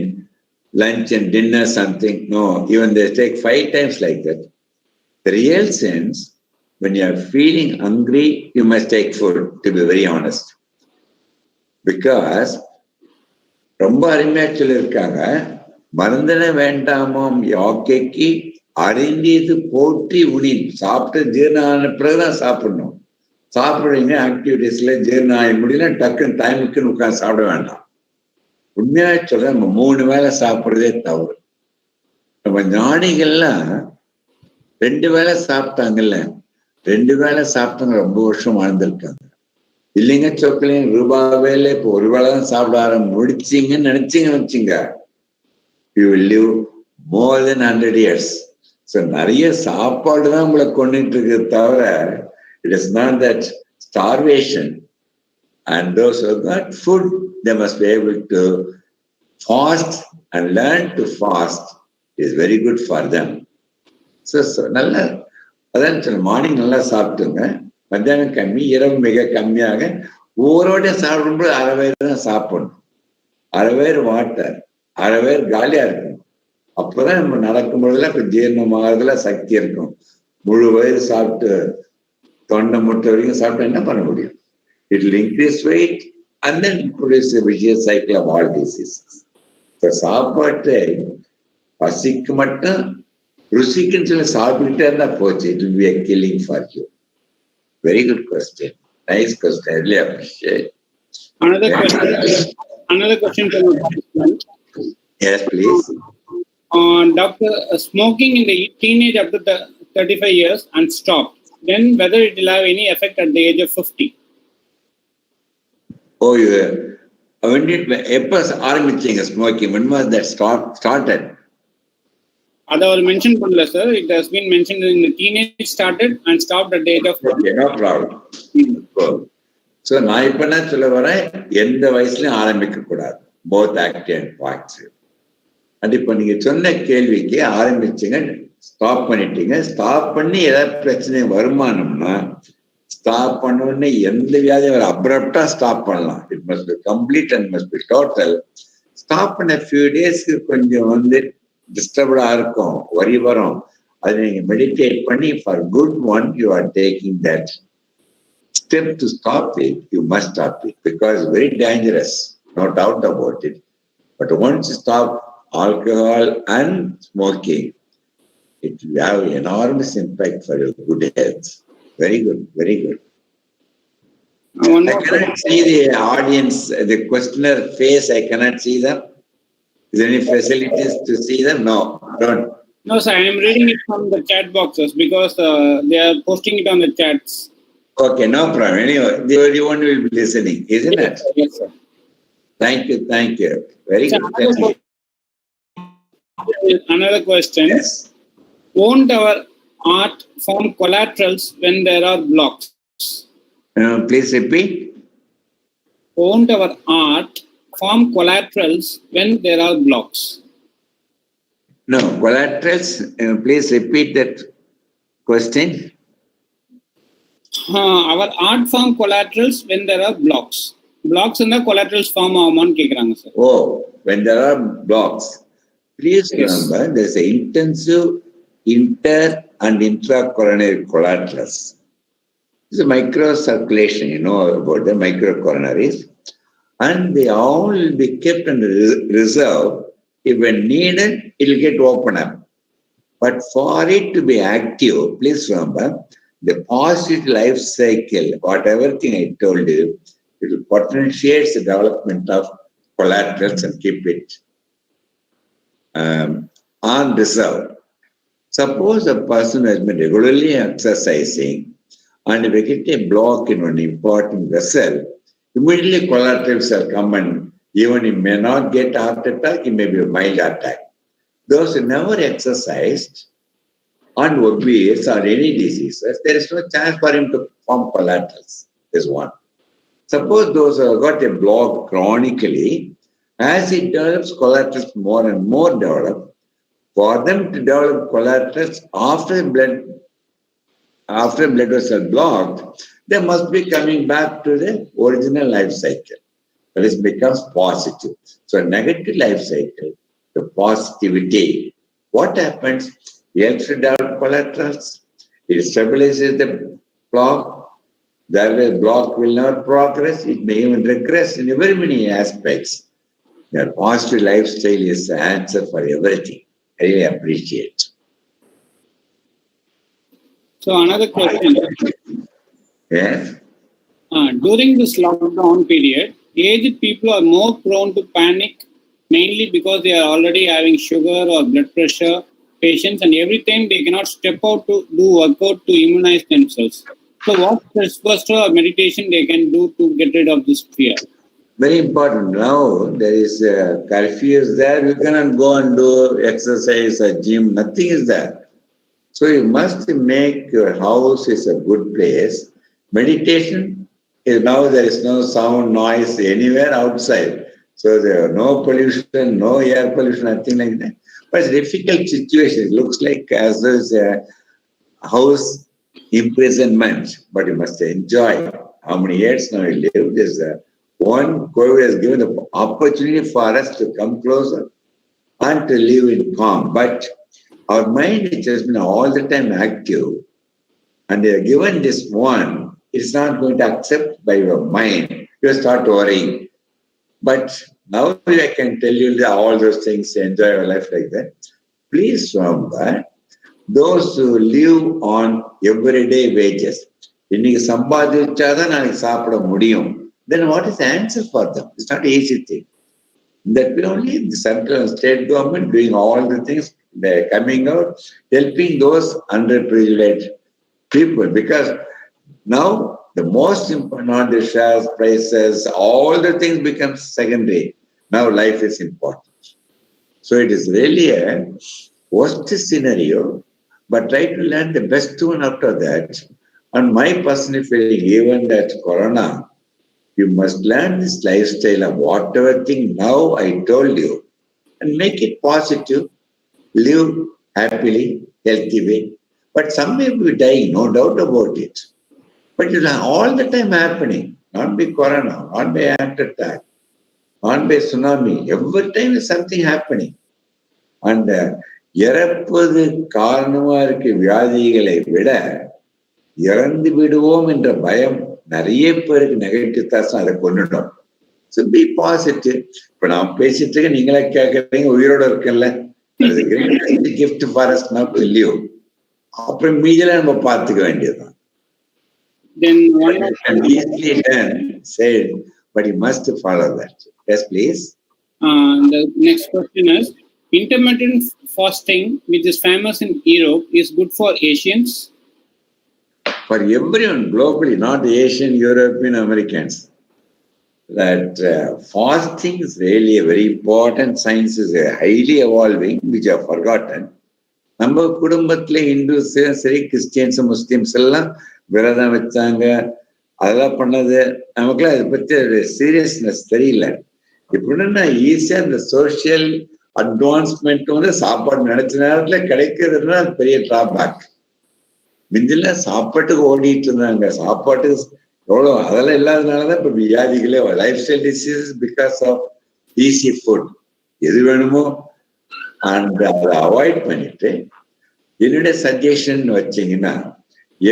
Speaker 1: lunch and dinner something. No, even they take 5 times like that. The real sense, when you are feeling hungry, you must take food, to be very honest. Because ரொம்ப அருமையா சொல்லியிருக்காங்க, மருந்தன வேண்டாமாம் யாக்கைக்கு அறிந்தது போற்றி உனின். சாப்பிட்டு ஜீரணம் ஆன பிறகுதான் சாப்பிடணும். சாப்பிட்றீங்க ஆக்டிவிட்டீஸ்ல ஜீரணம் ஆக முடியல, டக்குன்னு டைமுக்குன்னு உட்காந்து சாப்பிட வேண்டாம். உண்மையாக சொல்ல நம்ம 3 வேளை சாப்பிட்றதே தவறு. நம்ம ஞானிகள்லாம் 2 வேளை சாப்பிட்டாங்கல்ல, 2 வேளை சாப்பிட்டவங்க ரொம்ப வருஷம் வாழ்ந்திருக்காங்க. இல்லைங்க சொக்கலையும் ரூபாவேல இப்போ 1 வேளை தான் சாப்பிட முடிச்சிங்கன்னு நினைச்சீங்கன்னு வச்சுங்க, you will live more then 100 years. So நிறைய சாப்பாடு தான் உங்களை கொண்டுட்டு இருக்கு தவிர, it is not that starvation. And those who got food, they must be able to fast and learn to fast. Is very good for them. So நல்ல அதான் சொல்ல, மார்னிங் நல்லா சாப்பிட்டுங்க, மத்தியானம் கம்மி, இரவு மிக கம்மியாக, ஊரோட சாப்பிடும்போது அரை வயிறு தான் சாப்பிடணும், அரை வயிறு வாட்டர், அரை வயிறு காலியா இருக்கணும். அப்பதான் நம்ம நடக்கும்போதெல்லாம் இப்ப ஜீரணமாகறதுல சக்தி இருக்கும். முழு வயிறு சாப்பிட்டு தொண்டை முட்டை வரைக்கும் சாப்பிட்டா என்ன பண்ண முடியும்? It will increase weight and then produce a vicious cycle of all diseases. So சாப்பாட்டை பசிக்கு மட்டும் ருசிக்குன்னு சொல்லி சாப்பிட்டுட்டே இருந்தா போச்சு. It will be a killing for you. Very good question. Nice question. I really appreciate.
Speaker 3: Another question from the participant.
Speaker 1: Yes, please.
Speaker 3: Doctor, smoking in the teenage up to 35 years and stopped. Then whether it will have any effect at the age of 50?
Speaker 1: Oh, when did எப்ப ஆரம்பிச்சீங்க smoking? When was that started?
Speaker 3: That was mentioned பண்ணல sir. It has been mentioned in the teenage started and stopped at the age of 50.
Speaker 1: Okay, no problem. So நான் இப்ப என்ன சொல்ல வரேன், எந்த வயசுலயும் ஆரம்பிக்க கூடாது, both active and passive. அது இப்ப நீங்க சொன்ன கேள்விக்கு ஆரம்பிச்சீங்க, ஸ்டாப் பண்ணிட்டீங்க, ஸ்டாப் பண்ணி ஏதாவது பிரச்சனை வருமானம்னா ஸ்டாப் பண்ண எந்த வியாதியும் ஒரு அப்ரப்டா ஸ்டாப் பண்ணலாம். It must be complete and must be total. Stop பண்ண ஃபியூ டேஸ்க்கு கொஞ்சம் டிஸ்டர்படா இருக்கும், வரி வரும். அதை நீங்க மெடிடேட் பண்ணி for good one you are taking that step to stop it. You must stop it because it's very dangerous, no doubt about it. But once you stop alcohol and smoking, it will have enormous impact for your good health. Very good, very good. I cannot see the audience, the questioner face. I cannot see them. Is there any facilities to see them? No, don't.
Speaker 3: No, sir. I am reading it from the chat boxes because they are posting it on the chats.
Speaker 1: Okay, no problem. Anyway, everyone will be listening, isn't it?
Speaker 3: Yes, sir.
Speaker 1: Thank you, thank you. Very
Speaker 3: So
Speaker 1: good.
Speaker 3: Another question.
Speaker 1: Yes.
Speaker 3: Won't our art form collaterals when there are blocks?
Speaker 1: Please repeat.
Speaker 3: Won't our art form collaterals when there are blocks?
Speaker 1: No, collaterals. Please repeat that question.
Speaker 3: Our art form collaterals when there are blocks. Blocks in the collaterals form ஆகுமான்னு கேக்குறாங்க sir.
Speaker 1: Oh, when there are blocks. Please remember,
Speaker 3: Yes.
Speaker 1: there's an intensive inter and intracoronary collaterals. It's a microcirculation, you know about the microcoronaries. And they all will be kept in reserve. If when needed, it will get opened up. But for it to be active, please remember, the positive life cycle, whatever thing I told you, it will potentiate the development of collaterals and keep it on reserve. Suppose a person has been regularly exercising and we get a block in an important vessel, immediately collaterals will come and even he may not get heart attack, it may be a mild attack. Those who never exercised and obese or any diseases, there is no chance for him to form collaterals. Is one. Suppose those who have got a block chronically, as it develops, collaterals more and more develop. For them to develop collaterals after blood vessel blocked, they must be coming back to the original life cycle. That is becomes positive. So negative life cycle, the positivity. What happens? You have to develop collaterals. It stabilizes the block. That way block will not progress. It may even regress in very many aspects. Your positive lifestyle is the answer for everything. I really appreciate.
Speaker 3: So another question.
Speaker 1: Yes.
Speaker 3: During this lockdown period, aged people are more prone to panic, mainly because they are already having sugar or blood pressure patients, and every time they cannot step out to do workout to immunize themselves. So, what stress buster or meditation they can do to get rid of this fear?
Speaker 1: Very important. Now there is a curfew is there. You cannot go and do exercise or gym. Nothing is there. So you must make your house is a good place. Meditation is now there is no sound, noise anywhere outside. So there are no pollution, no air pollution, nothing like that. But it's a difficult situation. It looks like as though it's a house imprisonment, but you must enjoy how many years now you live. There's one COVID has given the opportunity for us to come closer and to live in calm. But our mind has just been all the time active, and they are given this one, it's not going to accept by your mind. You start worrying. But now I can tell you that all those things, enjoy your life like that. Please remember, those who live on everyday wages, இன்னைக்கு சம்பாதிச்சாதான் நாளைக்கு சாப்பிட முடியும். Then what is the answer for them? It's not an easy thing. That will only the central and state government doing all the things, they're coming out, helping those underprivileged people. Because now the most important, the shares, prices, all the things become secondary. Now life is important. So it is really a worst scenario, but try to learn the best one out of that. And my personal feeling, even that Corona, you must learn this lifestyle of whatever thing now I told you and make it positive, live happily, healthy way. But some may be dying, no doubt about it. But it is all the time happening, not by Corona, not by heart attack, not by tsunami. Every time is something happening. And இறப்பது காரணமா இருக்க வியாதிகளை விட இறந்து விடுவோம் என்ற பயம் நிறைய பேருக்கு நெகட்டிவ் தாட்ஸ் அதை கொண்டுட்டோம். So B positive. இப்ப நான் பேசிட்டு இருக்கேன், நீங்களே கேட்கறீங்க, உயிரோட இருக்கேன்ல, gift for us now to live. அப்புறம் மீதில நம்ம பார்த்துக்க வேண்டியதுதான்.
Speaker 3: Then one
Speaker 1: easily done, said, but you must follow that. Yes, please.
Speaker 3: The next question is, intermittent fasting, which is famous in Europe, is good for Asians?
Speaker 1: For everyone globally, not Asian, European, Americans, that fasting is really a very important. Science is highly evolving, which I have forgotten. நம்ம குடும்பத்துல Hindus சரி, Christians, Muslims எல்லாம் விரதம் வச்சாங்க, அதெல்லாம் பண்ணது. நமக்குலாம் அதை பத்தி சீரியஸ்னஸ் தெரியல. இப்படின்னா ஈஸியா இந்த சோசியல் அட்வான்ஸ்மெண்ட் வந்து சாப்பாடு நினைச்ச நேரத்துல கிடைக்கிறதுனா பெரிய டிராபேக். மிந்தில சாப்பாட்டுக்கு ஓடிட்டு இருந்தாங்க, சாப்பாட்டுக்கு எவ்வளோ அதெல்லாம் இல்லாதனாலதான் இப்ப வியாதிகளே, lifestyle diseases because of easy food. எது வேணுமோ அண்ட் அதை அவாய்ட் பண்ணிட்டு, என்னுடைய சஜஷன் வச்சீங்கன்னா,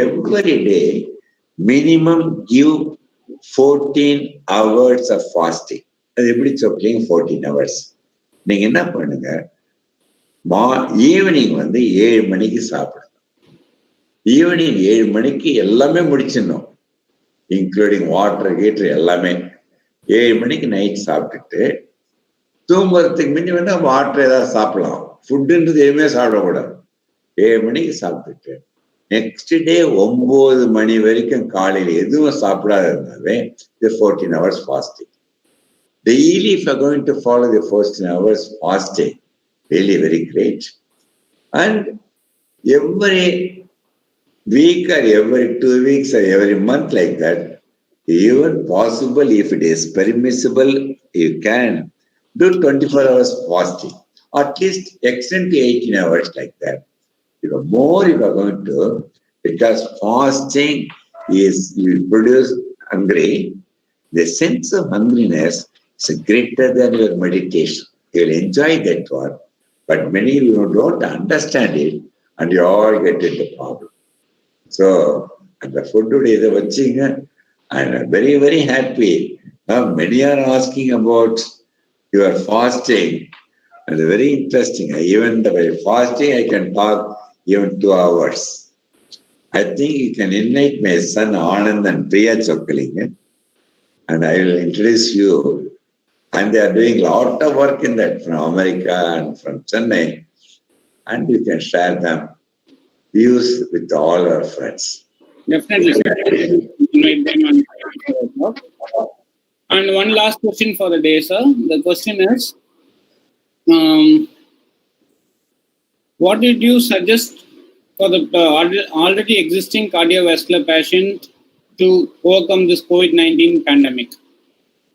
Speaker 1: every day minimum give 14 hours of fasting. அது எப்படி சொல்றீங்க? 14 hours. நீங்க என்ன பண்ணுங்க, ஈவினிங் வந்து 7 மணிக்கு சாப்பிடணும். ஈவினிங் 7 மணிக்கு எல்லாமே முடிச்சிடணும், இன்க்ளூடிங் வாட்டர் ஹீட்டர் எல்லாமே. 7 மணிக்கு நைட் சாப்பிட்டுட்டு தூங்குறதுக்கு முன்னாடி வேணா வாட்டர் ஏதாவது சாப்பிடலாம். ஃபுட்டுன்றது எதுவுமே சாப்பிடக்கூடாது. 7 மணிக்கு சாப்பிட்டுட்டு நெக்ஸ்ட் டே 9 மணி வரைக்கும் காலையில் எதுவும் சாப்பிடாத இருந்தாவே 14 hours fasting. Daily, if you are going to follow the 14 hours fasting, really very great. And every week or every 2 weeks or every month like that, even possible, if it is permissible, you can do 24 hours fasting, at least extend to 18 hours like that. More you are going to, because fasting is, you produce hungry. The sense of hungriness is greater than your meditation. You will enjoy that one, but many of you don't understand it, and you all get into problem. So, and the food today is watching, and I'm very, very happy. Now many are asking about your fasting, and it's very interesting. Even the fasting, I can talk even 2 hours. I think you can invite my son Anand and DR.V.CHOCKALINGAM, and I will introduce you. And they are doing a lot of work in that from America and from Chennai, and you can share them views with all our friends.
Speaker 3: Definitely, sir. Invite them and one last question for the day, sir. The question is, what did you suggest for the already existing cardiovascular patient to overcome this COVID-19 pandemic?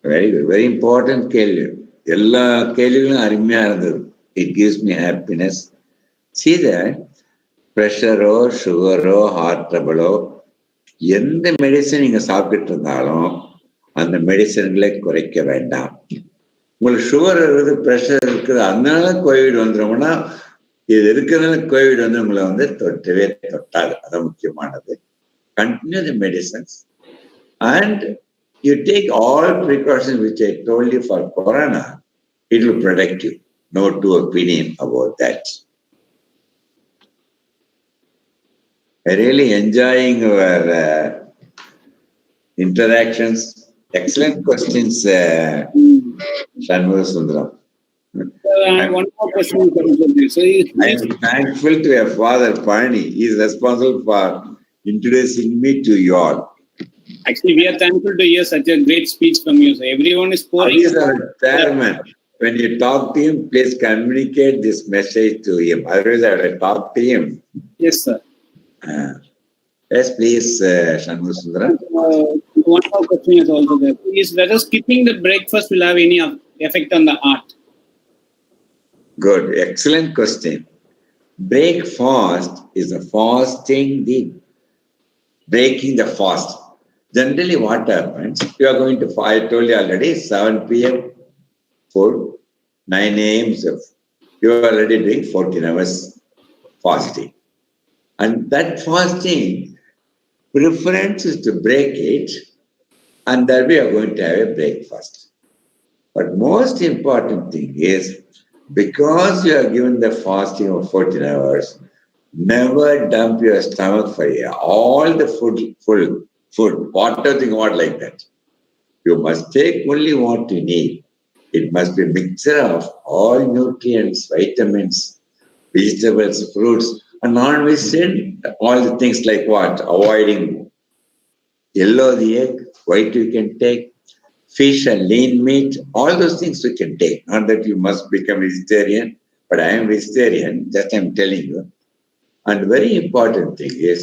Speaker 1: Very good. Very important கேள்வி. எல்லா கேள்விகளும் அருமையா இருந்தது. It gives me happiness. See that ப்ரெஷரோ சுகரோ heart ட்ரபிளோ எந்த medicine நீங்க சாப்பிட்டுட்டு இருந்தாலும் அந்த மெடிசன்களை குறைக்க வேண்டாம். உங்களுக்கு சுகர் இருக்குது, ப்ரெஷர் இருக்குது, அதனால கோவிட் வந்துடும்னா இது இருக்கிறதுனால கோவிட் வந்து உங்களை வந்து தொட்டவே தொட்டாது. அதான் முக்கியமானது. Continue the medicines and you take all precautions which I told you for corona, it will protect you. No two opinion about that. I really enjoying our interactions. Excellent questions, Shanmugha Sundaram.
Speaker 3: One more question. So
Speaker 1: I am thankful to your father, Pani. He is responsible for introducing me to you all.
Speaker 3: Actually, we are thankful to hear such a great speech from you. So everyone is pouring.
Speaker 1: He is our chairman. When you talk to him, please communicate this message to him. Otherwise, I will talk to him.
Speaker 3: Yes, sir.
Speaker 1: Yes, please, Shanmugha Sundaram.
Speaker 3: One more question is also there. Is whether skipping the breakfast will have any effect on the heart?
Speaker 1: Good. Excellent question. Breakfast is a fasting, breaking the fast. Generally, what happens? You are going to, I told you already, 7 p.m. food, 9 a.m. You are already doing 14 hours fasting. And that fasting, preference is to break it, and that we are going to have a breakfast. But most important thing is, because you are given the fasting of 14 hours, never dump your stomach for all the food, whatever thing you want like that. You must take only what you need. It must be a mixture of all nutrients, vitamins, vegetables, fruits, and non-vegetarian, all the things like what? Avoiding yellow the egg, white you can take, fish and lean meat, all those things you can take. Not that you must become vegetarian, but I am vegetarian, just I am telling you. And very important thing is,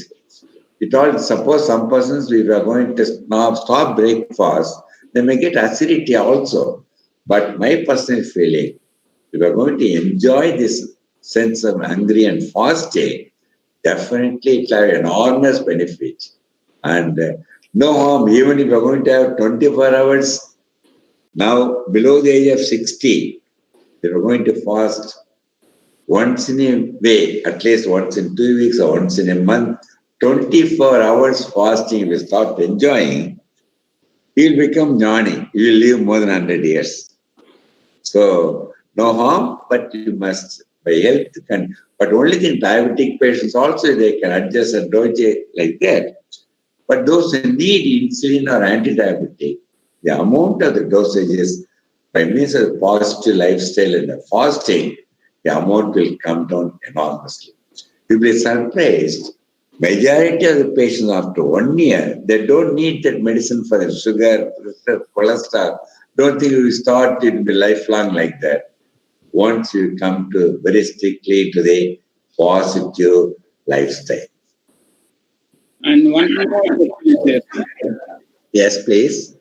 Speaker 1: suppose some persons, we are going to stop breakfast, they may get acidity also. But my personal feeling, if you are going to enjoy this sense of hungry and fasting, definitely it will have enormous benefit. And no harm, even if you are going to have 24 hours, now below the age of 60, you are going to fast once in a way, at least once in 2 weeks or once in a month, 24 hours fasting, if you start enjoying, you will become jnani. You will live more than 100 years. So, no harm, but you must, by health, but only thing, diabetic patients also, they can adjust a dose like that. But those who need insulin or anti-diabetic, the amount of the dosages, by means of positive lifestyle and the fasting, the amount will come down enormously. You'll be surprised. Majority of the patients after 1 year, they don't need that medicine for the sugar, pressure, cholesterol. Don't think you will start it will be lifelong like that. Once you come to very strictly to the positive lifestyle.
Speaker 3: And one more question is there.
Speaker 1: Yes, please.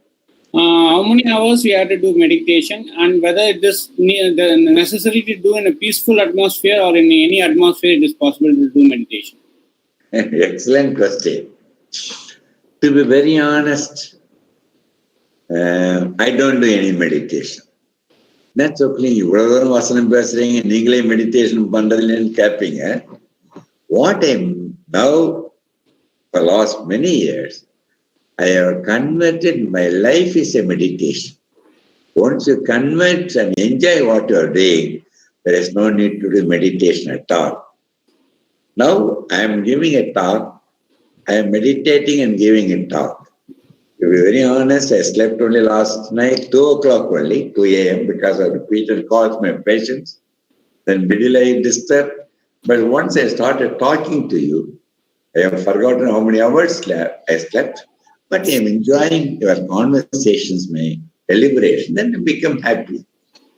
Speaker 3: How many hours we have to do meditation, and whether it is necessary to do in a peaceful atmosphere or in any atmosphere it is possible to do meditation?
Speaker 1: Excellent question. To be very honest, I don't do any meditation. That's okay. இவ்வளவு தூரம் வசனம் பேசுறீங்க, நீங்களே meditation பண்றதுலன்னு கேட்பீங்க. What I'm now, for the last many years, I have converted my life is a meditation. Once you convert and enjoy what you are doing, there is no need to do meditation at all. Now I am giving a talk I am meditating and giving a talk. To be very honest, I slept only last night, 2 o'clock only, 2 a.m. because of repeated calls, my patients. Then middle I disturbed. But once I started talking to you, I have forgotten how many hours I slept, but I am enjoying your conversations, my deliberation, then I become happy.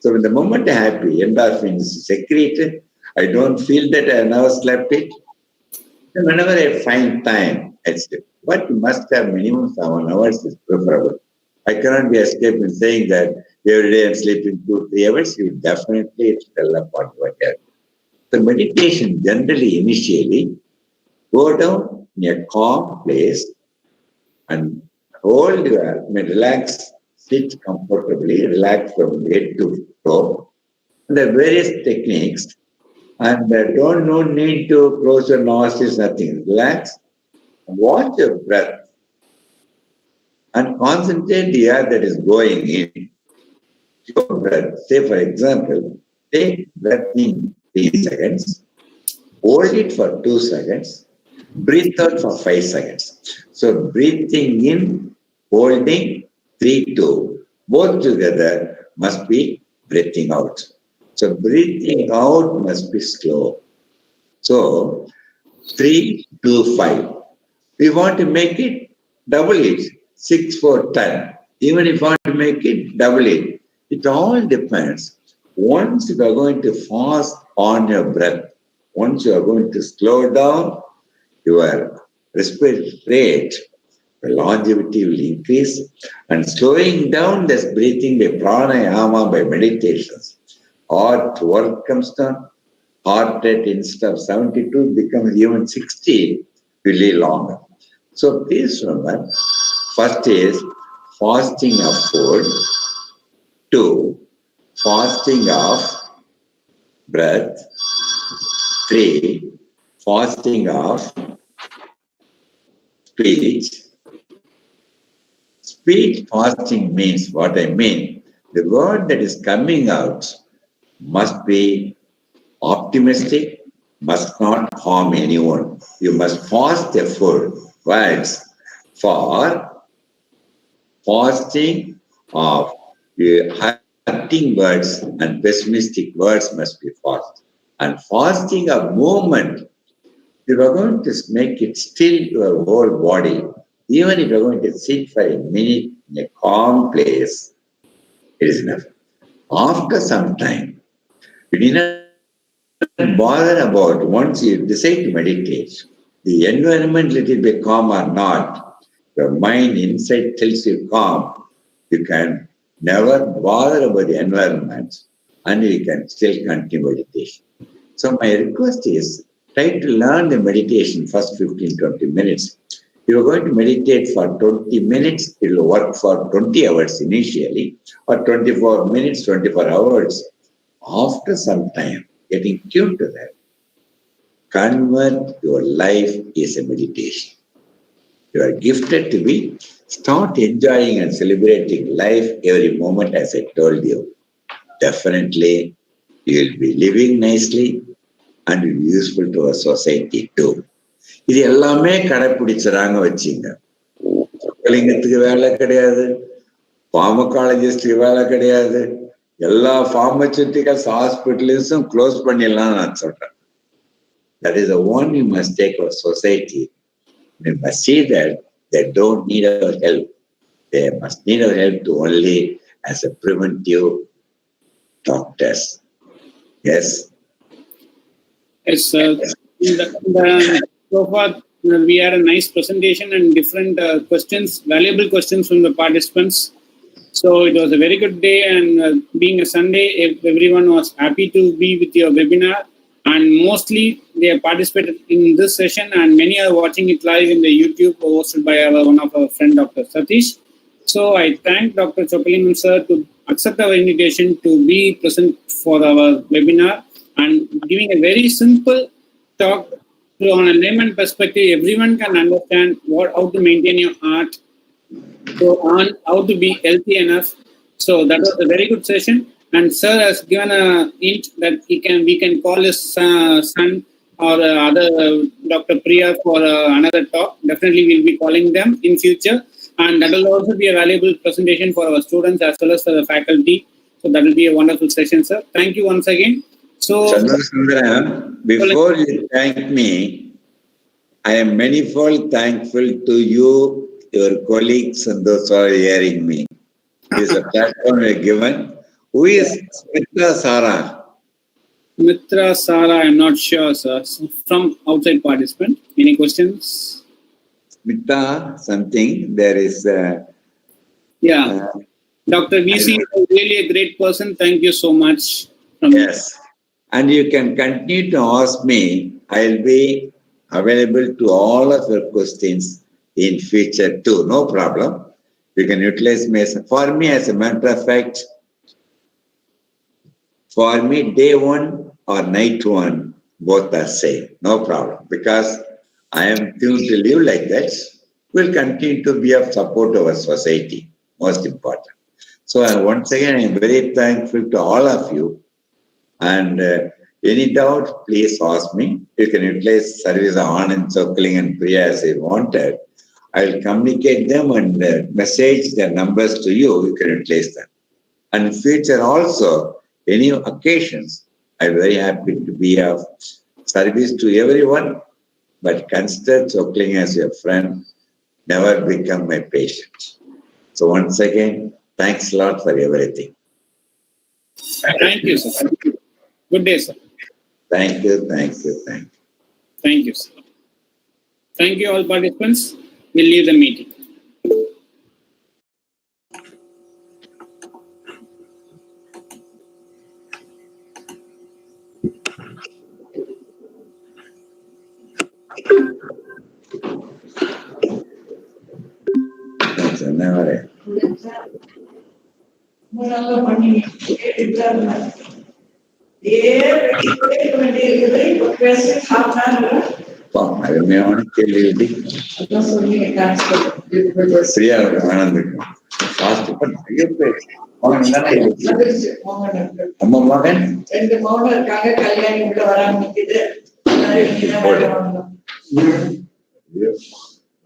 Speaker 1: So when the moment I'm happy, endorphins is secreted, I don't feel that I have never slept it. And whenever I find time, I sleep. But you must have minimum 7 hours is preferable. I cannot be escaping saying that every day I'm sleeping 2-3 hours. You definitely tell upon your head. The meditation generally initially go down in a calm place and hold your, relax, sit comfortably, relax from head to toe. There are various techniques and don't no need to close your nostrils, nothing. Relax, watch your breath and concentrate the air that is going in. Your breath, say for example, take breath in 3 seconds, hold it for 2 seconds, breathe out for 5 seconds. So breathing in, holding, 3, 2. Both together must be breathing out. So breathing out must be slow. So 3, 2, 5. We want to make it, double it, 6, 4, 10. Even if you want to make it, double it. It all depends. Once you are going to fast on your breath, once you are going to slow down your respiratory rate, the longevity will increase. And slowing down this breathing by pranayama, by meditations, heart work comes down, heart rate instead of 72 becomes even 60, will live longer. So please remember, first is fasting of food, 2, fasting of breath, 3, fasting of speech. Speech fasting means what I mean. The word that is coming out must be optimistic, must not harm anyone. You must fast the food words for fasting of hurting words and pessimistic words must be fast. And fasting of movement, you are going to make it still your whole body. Even if you're going to sit for a minute in a calm place, it is enough. After some time, you do not bother about once you decide to meditate, the environment little bit calm or not, your mind inside tells you calm, you can never bother about the environment and you can still continue meditation. So my request is try to learn the meditation first 15-20 minutes. You are going to meditate for 20 minutes, it will work for 20 hours initially, or 24 minutes, 24 hours. After some time, getting tuned to that, convert your life is a meditation. You are gifted to be, start enjoying and celebrating life every moment as I told you. Definitely, you will be living nicely and will be useful to our society too. இது எல்லாமே கடைப்பிடிச்சுறாங்க வச்சுங்க. சொக்கலிங்கத்துக்கு வேலை கிடையாது, பார்மகாலஜிஸ்டுக்கு வேலை கிடையாது, எல்லா pharmaceuticals ஹாஸ்பிட்டல்ஸும் close பண்ணிடலாம் நான் சொல்றேன். That is the one we must take our society. We must see that they don't need our help. They must need our help to only as a preventive doctors. Yes.
Speaker 3: Yes, sir. So far, we had a nice presentation and different questions, valuable questions from the participants. So it was a very good day, and being a Sunday, everyone was happy to be with your webinar. And mostly they have participated in this session, and many are watching it live in the YouTube hosted by one of our friend, Dr. Satish. So I thank Dr. Chockalingam sir to accept our invitation to be present for our webinar and giving a very simple talk. So on a layman perspective, everyone can understand how to maintain your heart, so on how to be healthy enough. So that was a very good session. And sir has given a hint that we can call his son or other Dr. Priya for another talk. Definitely we'll be calling them in future, and that will also be a valuable presentation for our students as well as for the faculty. So that will be a wonderful session, sir. Thank you once again. So,
Speaker 1: Chandrasundaram, before you thank me, I am manifold thankful to you, your colleagues, and those who are hearing me. This is a platform you are given. Who is Mitra Sara?
Speaker 3: Mitra Sara, I'm not sure, sir. From outside participant. Any questions?
Speaker 1: Mitra something. There is.
Speaker 3: Yeah. Dr. VC is really a great person. Thank you so much.
Speaker 1: Yes. And you can continue to ask me. I'll be available to all of your questions in future too. No problem. You can utilize me. For me, as a matter of fact, for me, day one or night one, both are same. No problem. Because I am tuned to live like that. We'll continue to be of support to our society. Most important. So once again, I am very thankful to all of you. And any doubt, please ask me. You can utilize service of Anand, Chockaling and Priya as I wanted. I will communicate them and message their numbers to you. You can utilize them. And in future also, any occasions, I'm very happy to be of service to everyone. But consider Chockaling as your friend. Never become my patient. So once again, thanks a lot for everything.
Speaker 3: Thank you, sir. Good day, sir.
Speaker 1: Thank you, thank you, thank you.
Speaker 3: Thank you, sir. Thank you, all participants. We'll leave the meeting.
Speaker 1: Thanks, never. அருமையான கேள்வி சரியா ஆனந்த் நம்ம மகன்
Speaker 4: 2 மௌனம் இருக்காங்க, கல்யாணி உள்ள வராம நிக்குது.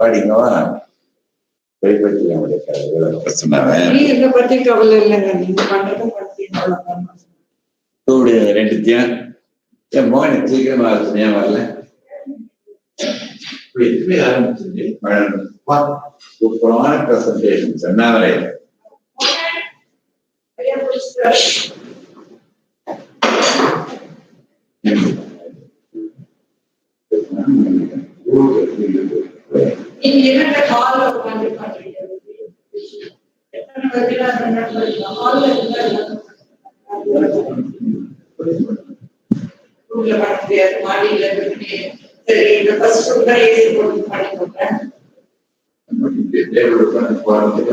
Speaker 1: பாடிங்கவா கைப்பற்றி நம்முடைய பிரச்சனை
Speaker 4: இதை பத்தி கவலை இல்லைங்க, நீங்க பண்றதும் பண்றீங்க.
Speaker 1: ரெண்டுத்தையும் என் மகன் சீக்கிரமா ஏன் வரல சூப்பரான பிரசன்டேஷன் சொன்னாங்களே
Speaker 4: நீங்க என்ன ஹால்ல உட்காந்து பண்றீங்க? ஹால்ல ரூம்ல பண்ண முடியாது, மாடியில இருக்கு. சரி, இந்த ஃபர்ஸ்ட் ரூம் தான் ஏசி போட்டு பண்ணி கொடுத்தேன்.
Speaker 1: போறதுக்கு